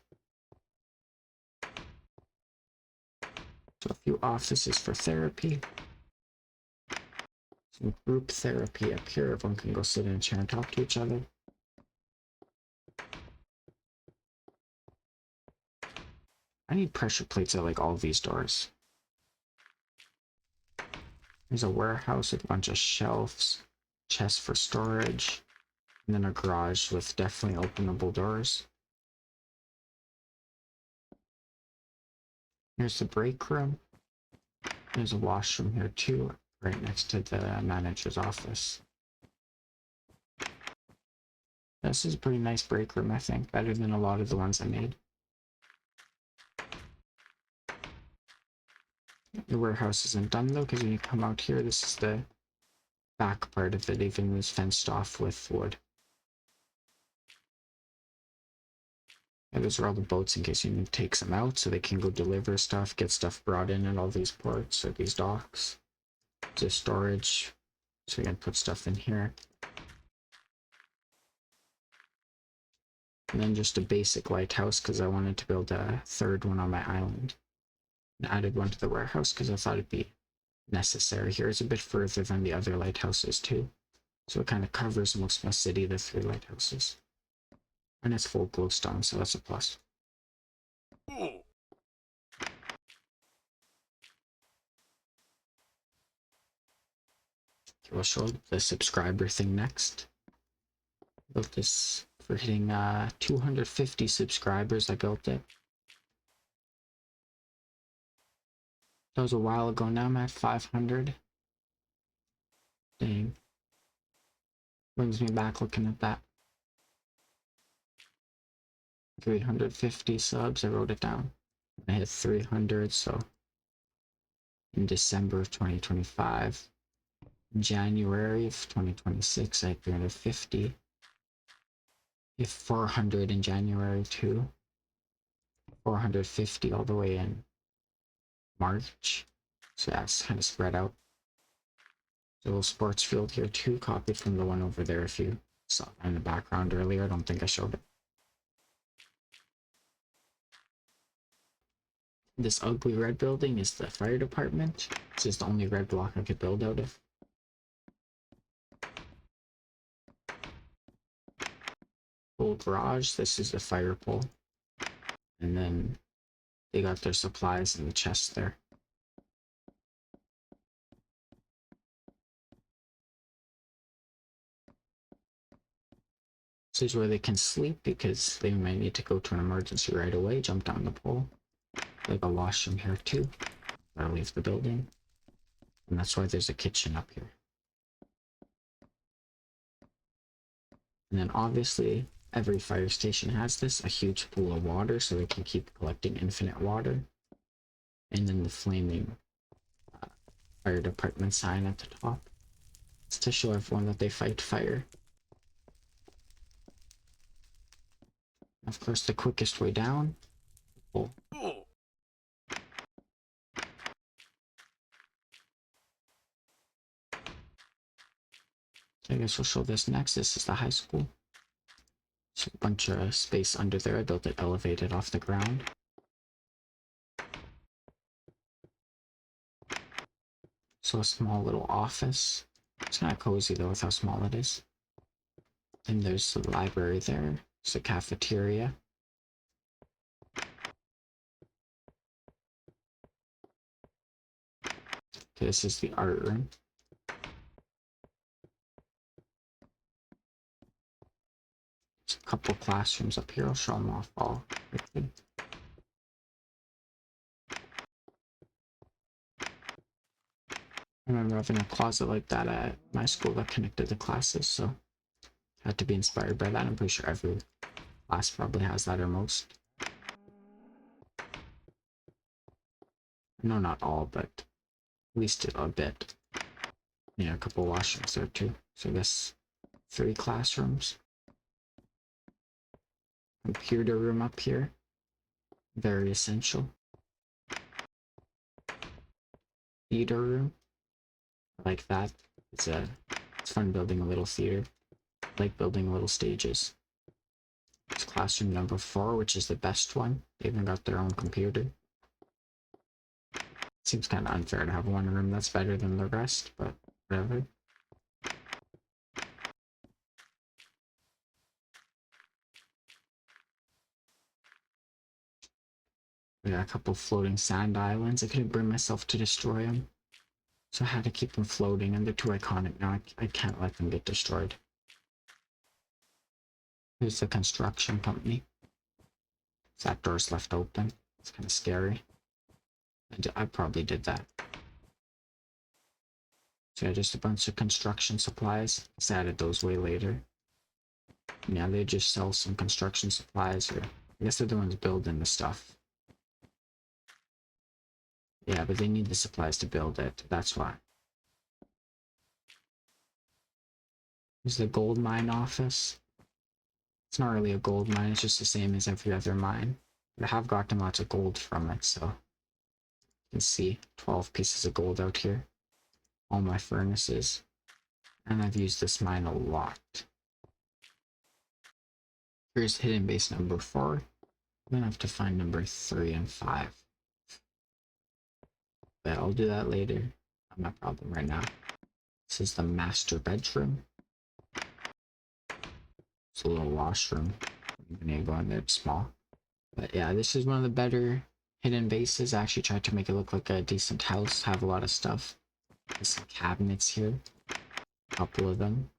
A: So a few offices for therapy. Some group therapy up here. Everyone can go sit in a chair and talk to each other. I need pressure plates at like all these doors. There's a warehouse with a bunch of shelves, chests for storage, and then a garage with definitely openable doors. Here's the break room. There's a washroom here too, right next to the manager's office. This is a pretty nice break room, I think, better than a lot of the ones I made. The warehouse isn't done though, because when you come out here, this is the back part of it, even was fenced off with wood. And those are all the boats in case you need to take some out so they can go deliver stuff, get stuff brought in at all these ports or these docks. There's storage, so we can put stuff in here. And then just a basic lighthouse because I wanted to build a third one on my island. And added one to the warehouse because I thought it'd be necessary. Here it's a bit further than the other lighthouses too. So it kind of covers most of my city, the 3 lighthouses. And it's full glowstone, so that's a plus. Okay, we'll show the subscriber thing next. Built this for hitting 250 subscribers. I built it. That was a while ago. Now I'm at 500. Dang. Brings me back looking at that. 350 subs. I wrote it down. I hit 300, so in December of 2025. January of 2026, I had 350. If 400 in January too. 450 all the way in March. So that's kind of spread out. There's a little sports field here too, copied from the one over there if you saw that in the background earlier. I don't think I showed it. This ugly red building is the fire department. This is the only red block I could build out of. Full garage, this is the fire pole. And then they got their supplies in the chest there. This is where they can sleep because they might need to go to an emergency right away, jump down the pole. Like a washroom here too. Gotta leave the building. And that's why there's a kitchen up here. And then obviously every fire station has this, a huge pool of water so they can keep collecting infinite water. And then the flaming fire department sign at the top. It's to show everyone that they fight fire. Of course, the quickest way down, Cool. I guess we'll show this next. This is the high school. So a bunch of space under there. I built it elevated off the ground. So a small little office. It's kind of cozy though with how small it is. And there's the library there. It's a cafeteria. Okay, this is the art room. There's a couple classrooms up here. I'll show them off all quickly. I remember having a closet like that at my school that connected the classes, so I had to be inspired by that. I'm pretty sure every class probably has that, or most. No, not all, but at least a bit. Yeah, a couple washrooms there too. So I guess 3 classrooms. Computer room up here. Very essential. Theater room. I like that. It's fun building a little theater. I like building little stages. It's classroom number 4, which is the best one. They even got their own computer. Seems kind of unfair to have one room that's better than the rest, but whatever. We got a couple floating sand islands. I couldn't bring myself to destroy them, so I had to keep them floating, and they're too iconic now. I can't let them get destroyed. Here's the construction company. That door's left open. It's kind of scary. I probably did that. So yeah, just a bunch of construction supplies. I added those way later. Yeah, they just sell some construction supplies, or I guess they're the ones building the stuff. Yeah, but they need the supplies to build it. That's why. Here's the gold mine office. It's not really a gold mine, it's just the same as every other mine. But I have gotten lots of gold from it, so you can see 12 pieces of gold out here. All my furnaces. And I've used this mine a lot. Here's hidden base number 4. I'm gonna have to find number 3 and 5. But I'll do that later. Not my problem right now. This is the master bedroom. It's a little washroom. I'm gonna go in there, it's small. But yeah, this is one of the better hidden bases. I actually tried to make it look like a decent house, have a lot of stuff. There's some cabinets here. A couple of them.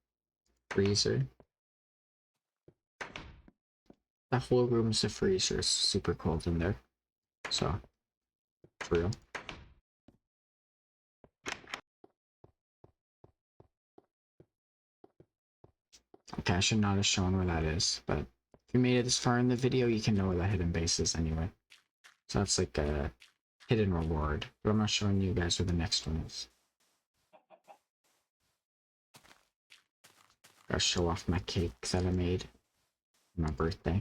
A: Freezer. That whole room is a freezer. It's super cold in there. So, for real. Okay, I should not have shown where that is, but if you made it this far in the video, you can know where that hidden base is anyway. So that's like a hidden reward, but I'm not showing you guys where the next one is. Gotta show off my cakes that I made for my birthday.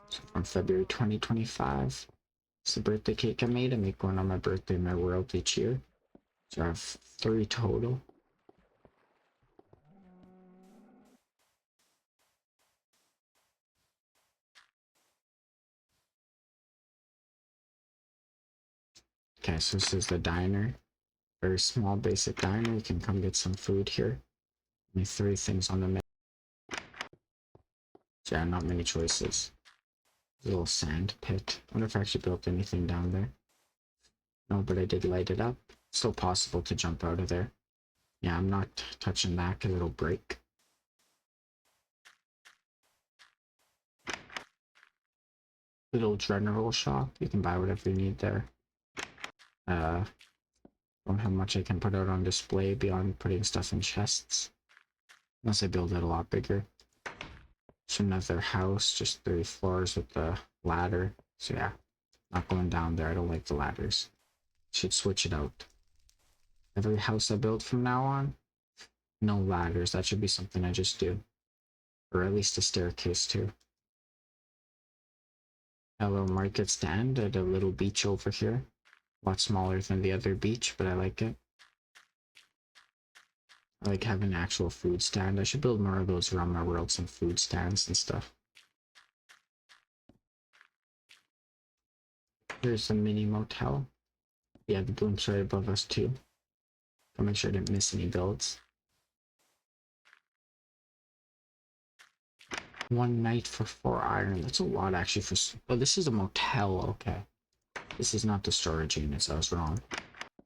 A: So from February 2025, it's the birthday cake I made. I make one on my birthday in my world each year. So I have 3 total. Okay, so this is the diner. Very small, basic diner. You can come get some food here. Only 3 things on the menu. So yeah, not many choices. There's a little sand pit. I wonder if I actually built anything down there. No, but I did light it up. Still possible to jump out of there. Yeah, I'm not touching that because it'll break. Little general shop. You can buy whatever you need there. Don't have much I can put out on display beyond putting stuff in chests. Unless I build it a lot bigger. It's another house, just 3 floors with the ladder. So yeah, not going down there. I don't like the ladders. Should switch it out. Every house I build from now on, no ladders. That should be something I just do Or at least a staircase too. A little market stand at a little beach over here. A lot smaller than the other beach, but I like it. I like having an actual food stand. I should build more of those around my world, some food stands and stuff. Here's a mini motel. Yeah, the bloom's right above us too. I'll make sure I didn't miss any builds. One night for 4 iron. That's a lot actually for... Oh, this is a motel. Okay. This is not the storage units. I was wrong.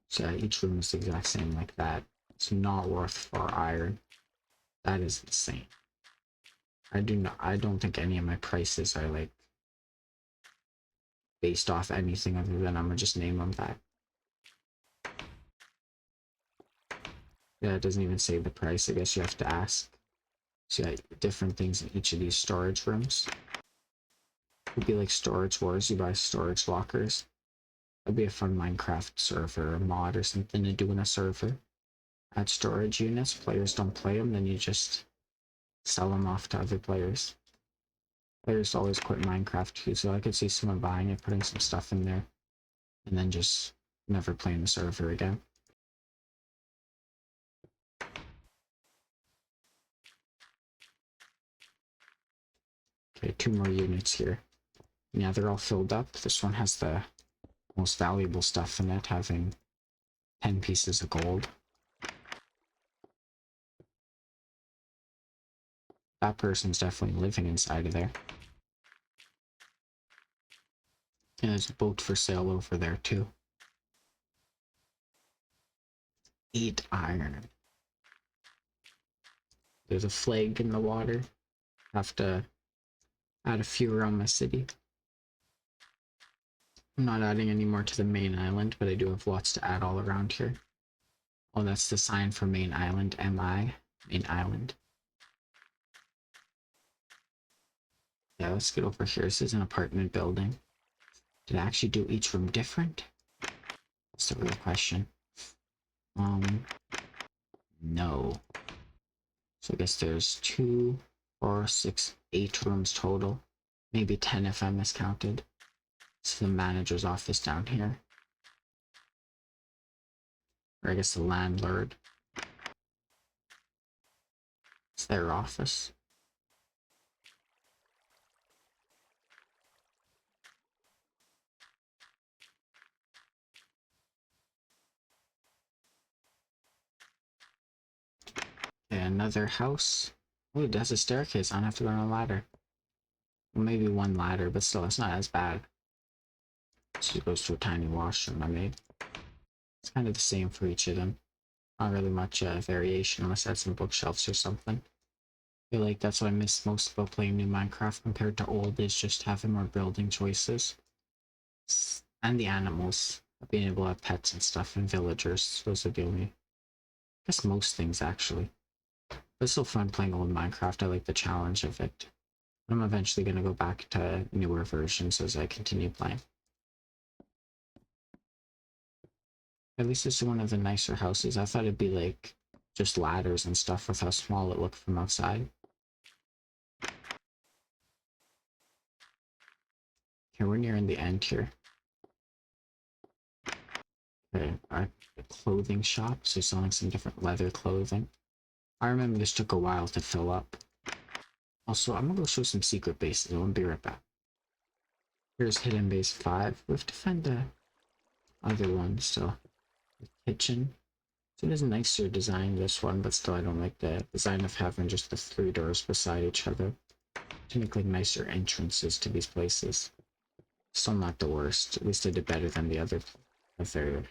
A: So each room is the exact same like that. It's not worth 4 iron. That is insane. I don't think any of my prices are like based off anything other than I'm gonna just name them that. Yeah, it doesn't even say the price. I guess you have to ask. So yeah, different things in each of these storage rooms. It would be like Storage Wars. You buy storage lockers. That'd be a fun Minecraft server, a mod or something to do in a server. Add storage units. Players don't play them, then you just sell them off to other players. Players always quit Minecraft too, so I could see someone buying it, putting some stuff in there, and then just never playing the server again. Okay, 2 more units here. Yeah, they're all filled up. This one has the most valuable stuff in it, having 10 pieces of gold. That person's definitely living inside of there. And there's a boat for sale over there too. 8 iron. There's a flag in the water. Have to add a few around my city. I'm not adding any more to the main island, but I do have lots to add all around here. Oh, that's the sign for main island, MI, main island. Yeah, let's get over here. This is an apartment building. Did I actually do each room different? That's the real question. No. So I guess there's 2, 4, 6, 8 rooms total. Maybe 10 if I miscounted. It's the manager's office down here. Or I guess the landlord. It's their office. Okay, another house. Oh, it has a staircase. I don't have to go on a ladder. Well, maybe one ladder, but still, it's not as bad. So it goes to a tiny washroom I made. It's kind of the same for each of them. Not really much variation unless I had some bookshelves or something. I feel like that's what I miss most about playing new Minecraft compared to old, is just having more building choices. And the animals. Being able to have pets and stuff and villagers. Those are the only... I guess most things actually. But it's still fun playing old Minecraft. I like the challenge of it. I'm eventually going to go back to newer versions as I continue playing. At least it's one of the nicer houses. I thought it'd be like just ladders and stuff with how small it looked from outside. Okay, we're nearing the end here. Okay, a clothing shop, so selling some different leather clothing. I remember this took a while to fill up. Also, I'm gonna go show some secret bases. I'll be right back. Here's hidden base 5. We have to find the other one still. The kitchen. So it is a nicer design, this one, but still I don't like the design of having just the 3 doors beside each other to make like nicer entrances to these places. Still not the worst. At least I did better than the very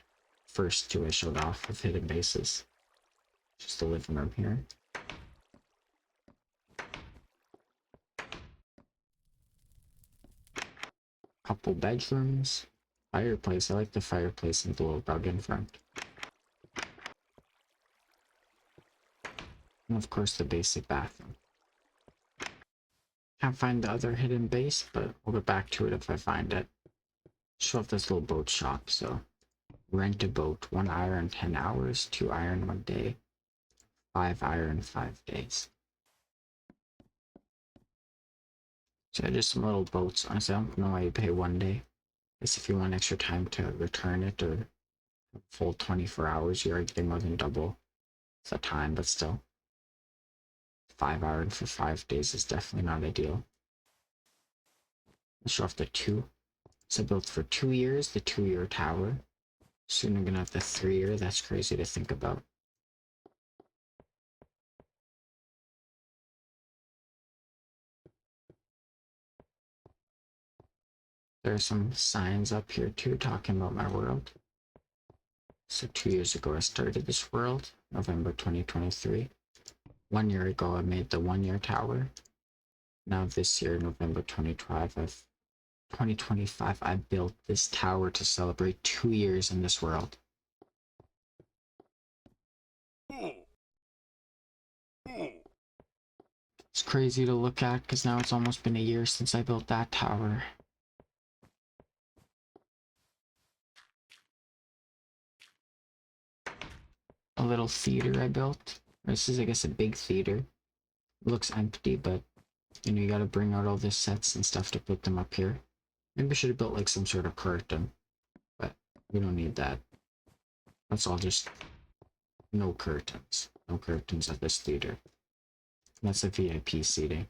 A: first 2 I showed off of hidden bases. Just the living room here. Couple bedrooms. Fireplace. I like the fireplace and the little rug in front. And of course the basic bathroom. Can't find the other hidden base, but we'll get back to it if I find it. Show off this little boat shop, so rent a boat, 1 iron 10 hours, 2 iron 1 day, 5 iron 5 days. So just some little boats. Honestly, I don't know why you pay 1 day. Guess if you want extra time to return it or full 24 hours, you're getting more than double the time, but still. 5 hour for 5 days is definitely not ideal. Let's show off the 2. So built for 2 years, the 2-year tower. Soon we're gonna have the 3-year. That's crazy to think about. There are some signs up here too talking about my world. So 2 years ago I started this world, November 2023. 1 year ago I made the 1-year tower. Now this year, November 2025, I built this tower to celebrate 2 years in this world. It's crazy to look at because now it's almost been a year since I built that tower. A little theater I built. This is, I guess, a big theater. It looks empty, but you know, you gotta bring out all the sets and stuff to put them up here. Maybe I should have built like some sort of curtain, but we don't need that. That's all just no curtains. No curtains at this theater. That's a VIP seating.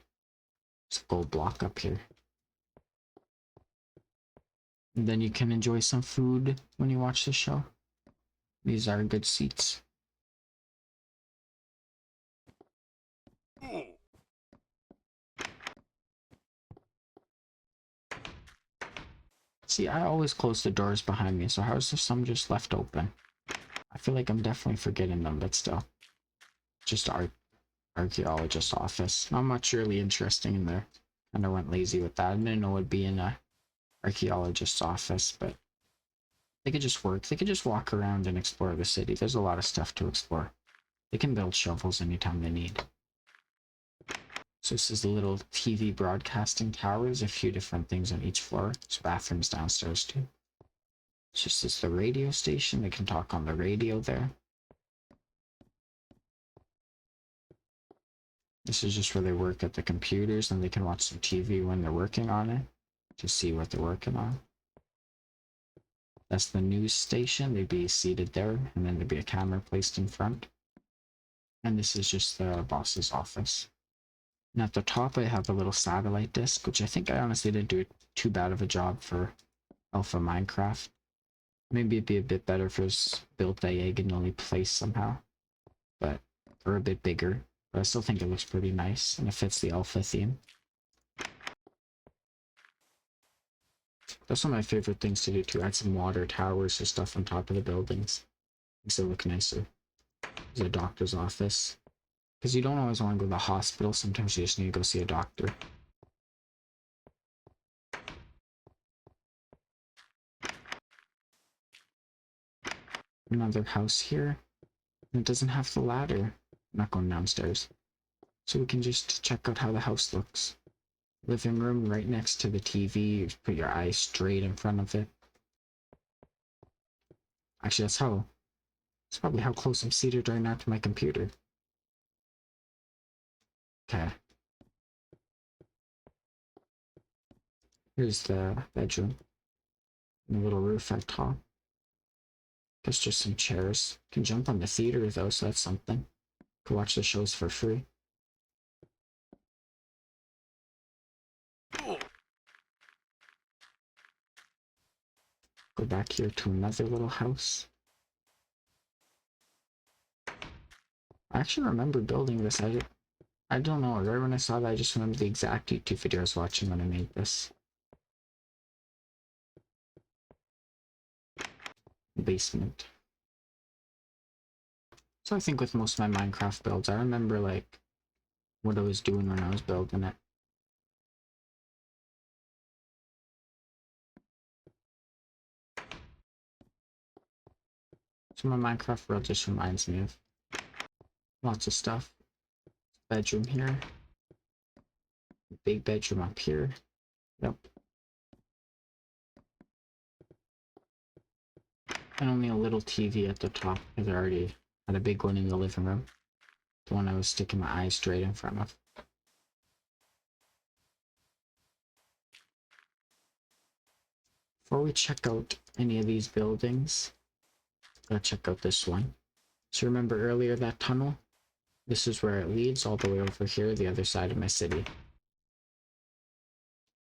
A: There's a gold block up here. And then you can enjoy some food when you watch the show. These are good seats. See, I always close the doors behind me, so how is there some just left open? I feel like I'm definitely forgetting them, but still. Just archaeologist office. Not much really interesting in there. And I went lazy with that. I didn't know it'd be in a archaeologist's office, but they could just work. They could just walk around and explore the city. There's a lot of stuff to explore. They can build shovels anytime they need. So this is a little TV broadcasting tower. There's a few different things on each floor. There's bathrooms downstairs too. It's just this the radio station. They can talk on the radio there. This is just where they work at the computers, and they can watch some TV when they're working on it to see what they're working on. That's the news station. They'd be seated there, and then there'd be a camera placed in front. And this is just the boss's office. And at the top, I have a little satellite disk, which I think I honestly didn't do too bad of a job for Alpha Minecraft. Maybe it'd be a bit better if it was built diagonally placed somehow, but or a bit bigger. But I still think it looks pretty nice, and it fits the Alpha theme. That's one of my favorite things to do too. Add some water towers or stuff on top of the buildings. Makes it look nicer. There's a doctor's office. Because you don't always want to go to the hospital. Sometimes you just need to go see a doctor. Another house here. And it doesn't have the ladder. I'm not going downstairs. So we can just check out how the house looks. Living room right next to the TV. You put your eyes straight in front of it. Actually, that's probably how close I'm seated right now to my computer. Okay. Here's the bedroom. And a little roof at top. There's just some chairs. Can jump on the theater though, so that's something. Can watch the shows for free. Go back here to another little house. I actually remember building this. I don't know. Right when I saw that, I just remember the exact YouTube video I was watching when I made this. Basement. So I think with most of my Minecraft builds, I remember like what I was doing when I was building it. So my Minecraft world just reminds me of lots of stuff. Bedroom here. Big bedroom up here. Yep. And only a little TV at the top because I already had a big one in the living room. The one I was sticking my eyes straight in front of. Before we check out any of these buildings, gotta check out this one. So remember earlier that tunnel? This is where it leads all the way over here, the other side of my city.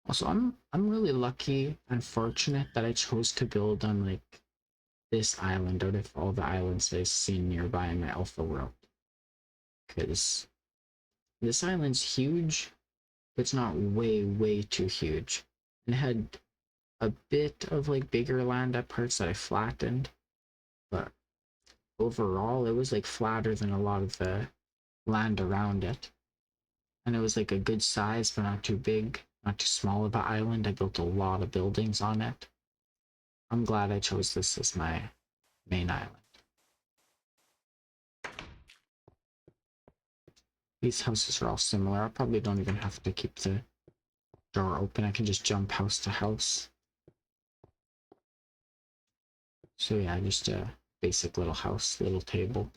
A: Also, I'm really lucky and fortunate that I chose to build on like this island out of all the islands I've seen nearby in my alpha world. Because this island's huge, but it's not way too huge. And it had a bit of like bigger land at parts that I flattened, but overall it was like flatter than a lot of the land around it. And it was like a good size, but not too big, not too small of an island. I built a lot of buildings on it. I'm glad I chose this as my main island. These houses are all similar. I probably don't even have to keep the door open. I can just jump house to house. So yeah, just a basic little house, little table.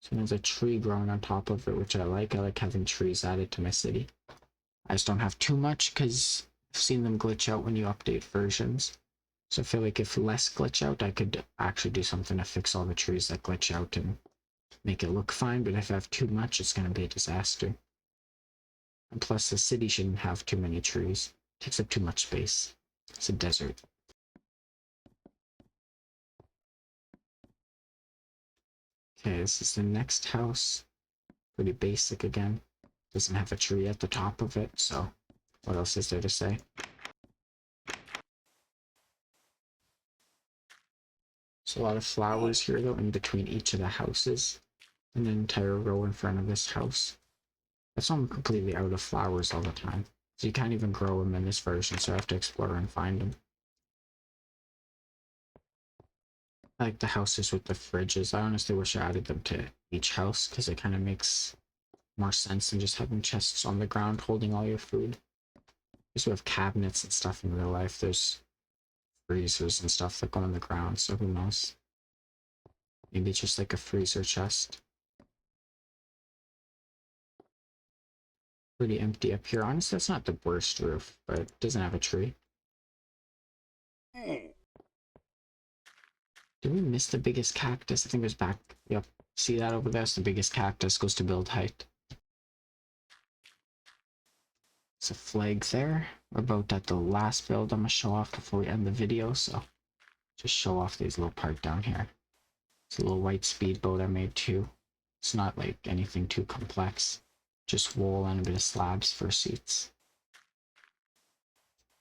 A: So there's a tree growing on top of it, which I like. I like having trees added to my city. I just don't have too much because I've seen them glitch out when you update versions. So I feel like if less glitch out, I could actually do something to fix all the trees that glitch out and make it look fine. But if I have too much, it's going to be a disaster. And plus, the city shouldn't have too many trees. It takes up too much space. It's a desert. Okay, this is the next house. Pretty basic again. Doesn't have a tree at the top of it, so what else is there to say? There's a lot of flowers here though in between each of the houses. An entire row in front of this house. That's why I'm completely out of flowers all the time. So you can't even grow them in this version, so I have to explore and find them. I like the houses with the fridges. I honestly wish I added them to each house because it kind of makes more sense than just having chests on the ground holding all your food. Because we have cabinets and stuff in real life. There's freezers and stuff that go on the ground, so who knows? Maybe it's just like a freezer chest. Pretty empty up here. Honestly, that's not the worst roof, but it doesn't have a tree. Did we miss the biggest cactus? I think it was back. Yep. See that over there? It's the biggest cactus. Goes to build height. It's a flag there. We're about at the last build I'm gonna show off before we end the video, so just show off these little part down here. It's a little white speedboat I made too. It's not like anything too complex. Just wool and a bit of slabs for seats.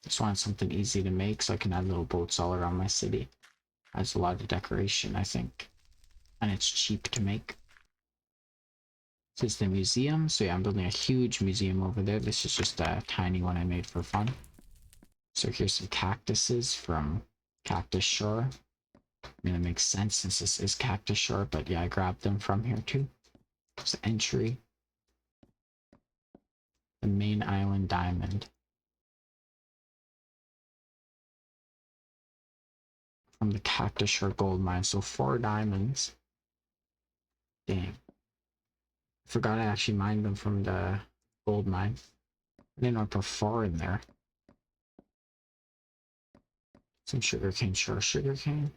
A: Just wanted something easy to make so I can add little boats all around my city. Adds a lot of decoration, I think. And it's cheap to make. This is the museum. So yeah, I'm building a huge museum over there. This is just a tiny one I made for fun. So here's some cactuses from Cactus Shore. I mean, it makes sense since this is Cactus Shore, but yeah, I grabbed them from here too. There's the entry. The main island diamond. From the Cactus Shore gold mine. So 4 diamonds. Dang. I forgot I actually mined them from the gold mine. I didn't know I put 4 in there. Some sugarcane, sure, sugarcane.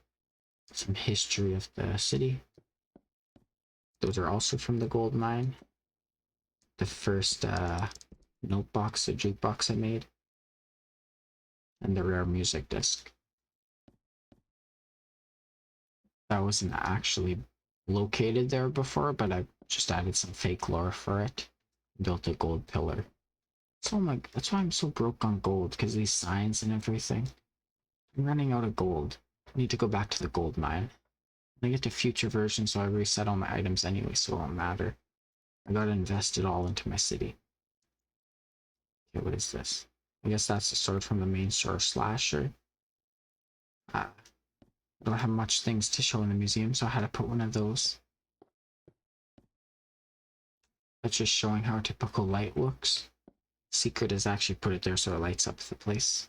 A: Some history of the city. Those are also from the gold mine. The first note box, the jukebox I made. And the rare music disc. That wasn't actually located there before, but I just added some fake lore for it. Built a gold pillar. So that's why I'm so broke on gold, because these signs and everything. I'm running out of gold. I need to go back to the gold mine. When I get to future versions, so I reset all my items anyway, so it won't matter. I gotta invest it all into my city. Okay, what is this? I guess that's the sword from the main store slasher. I don't have much things to show in the museum, so I had to put one of those. That's just showing how a typical light looks. Secret is actually put it there so it lights up the place.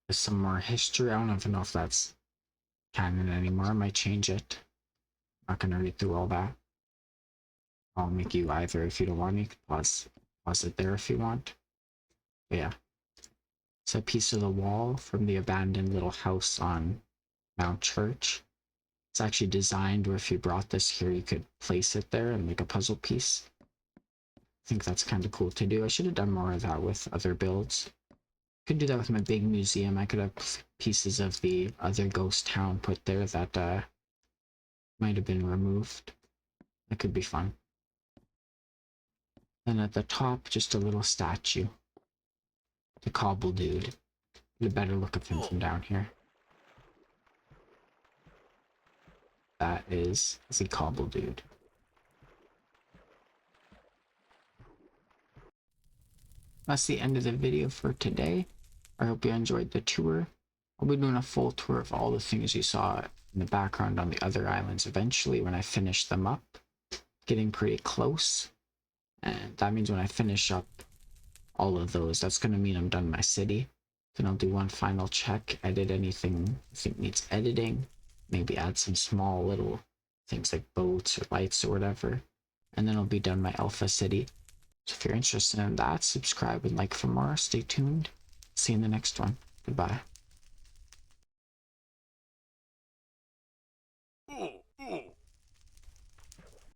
A: There's some more history. I don't even know if that's canon anymore. I might change it. I'm not gonna read through all that. I'll make you either if you don't want me. Pause. pause it there if you want. But yeah, it's a piece of the wall from the abandoned little house on Mount Church. It's actually designed where if you brought this here, you could place it there and make a puzzle piece. I think that's kind of cool to do. I should have done more of that with other builds. Could do that with my big museum. I could have pieces of the other ghost town put there that might have been removed. That could be fun. And at the top, just a little statue. The cobble dude. Get a better look of him from down here. That is the cobble dude. That's the end of the video for today. I hope you enjoyed the tour. I'll be doing a full tour of all the things you saw in the background on the other islands eventually when I finish them up. Getting pretty close. And that means when I finish up all of those, that's going to mean I'm done my city. Then I'll do one final check, edit anything I think needs editing, maybe add some small little things like boats or lights or whatever. And then I'll be done my alpha city. So if you're interested in that, subscribe and like for more. Stay tuned. See you in the next one. Goodbye.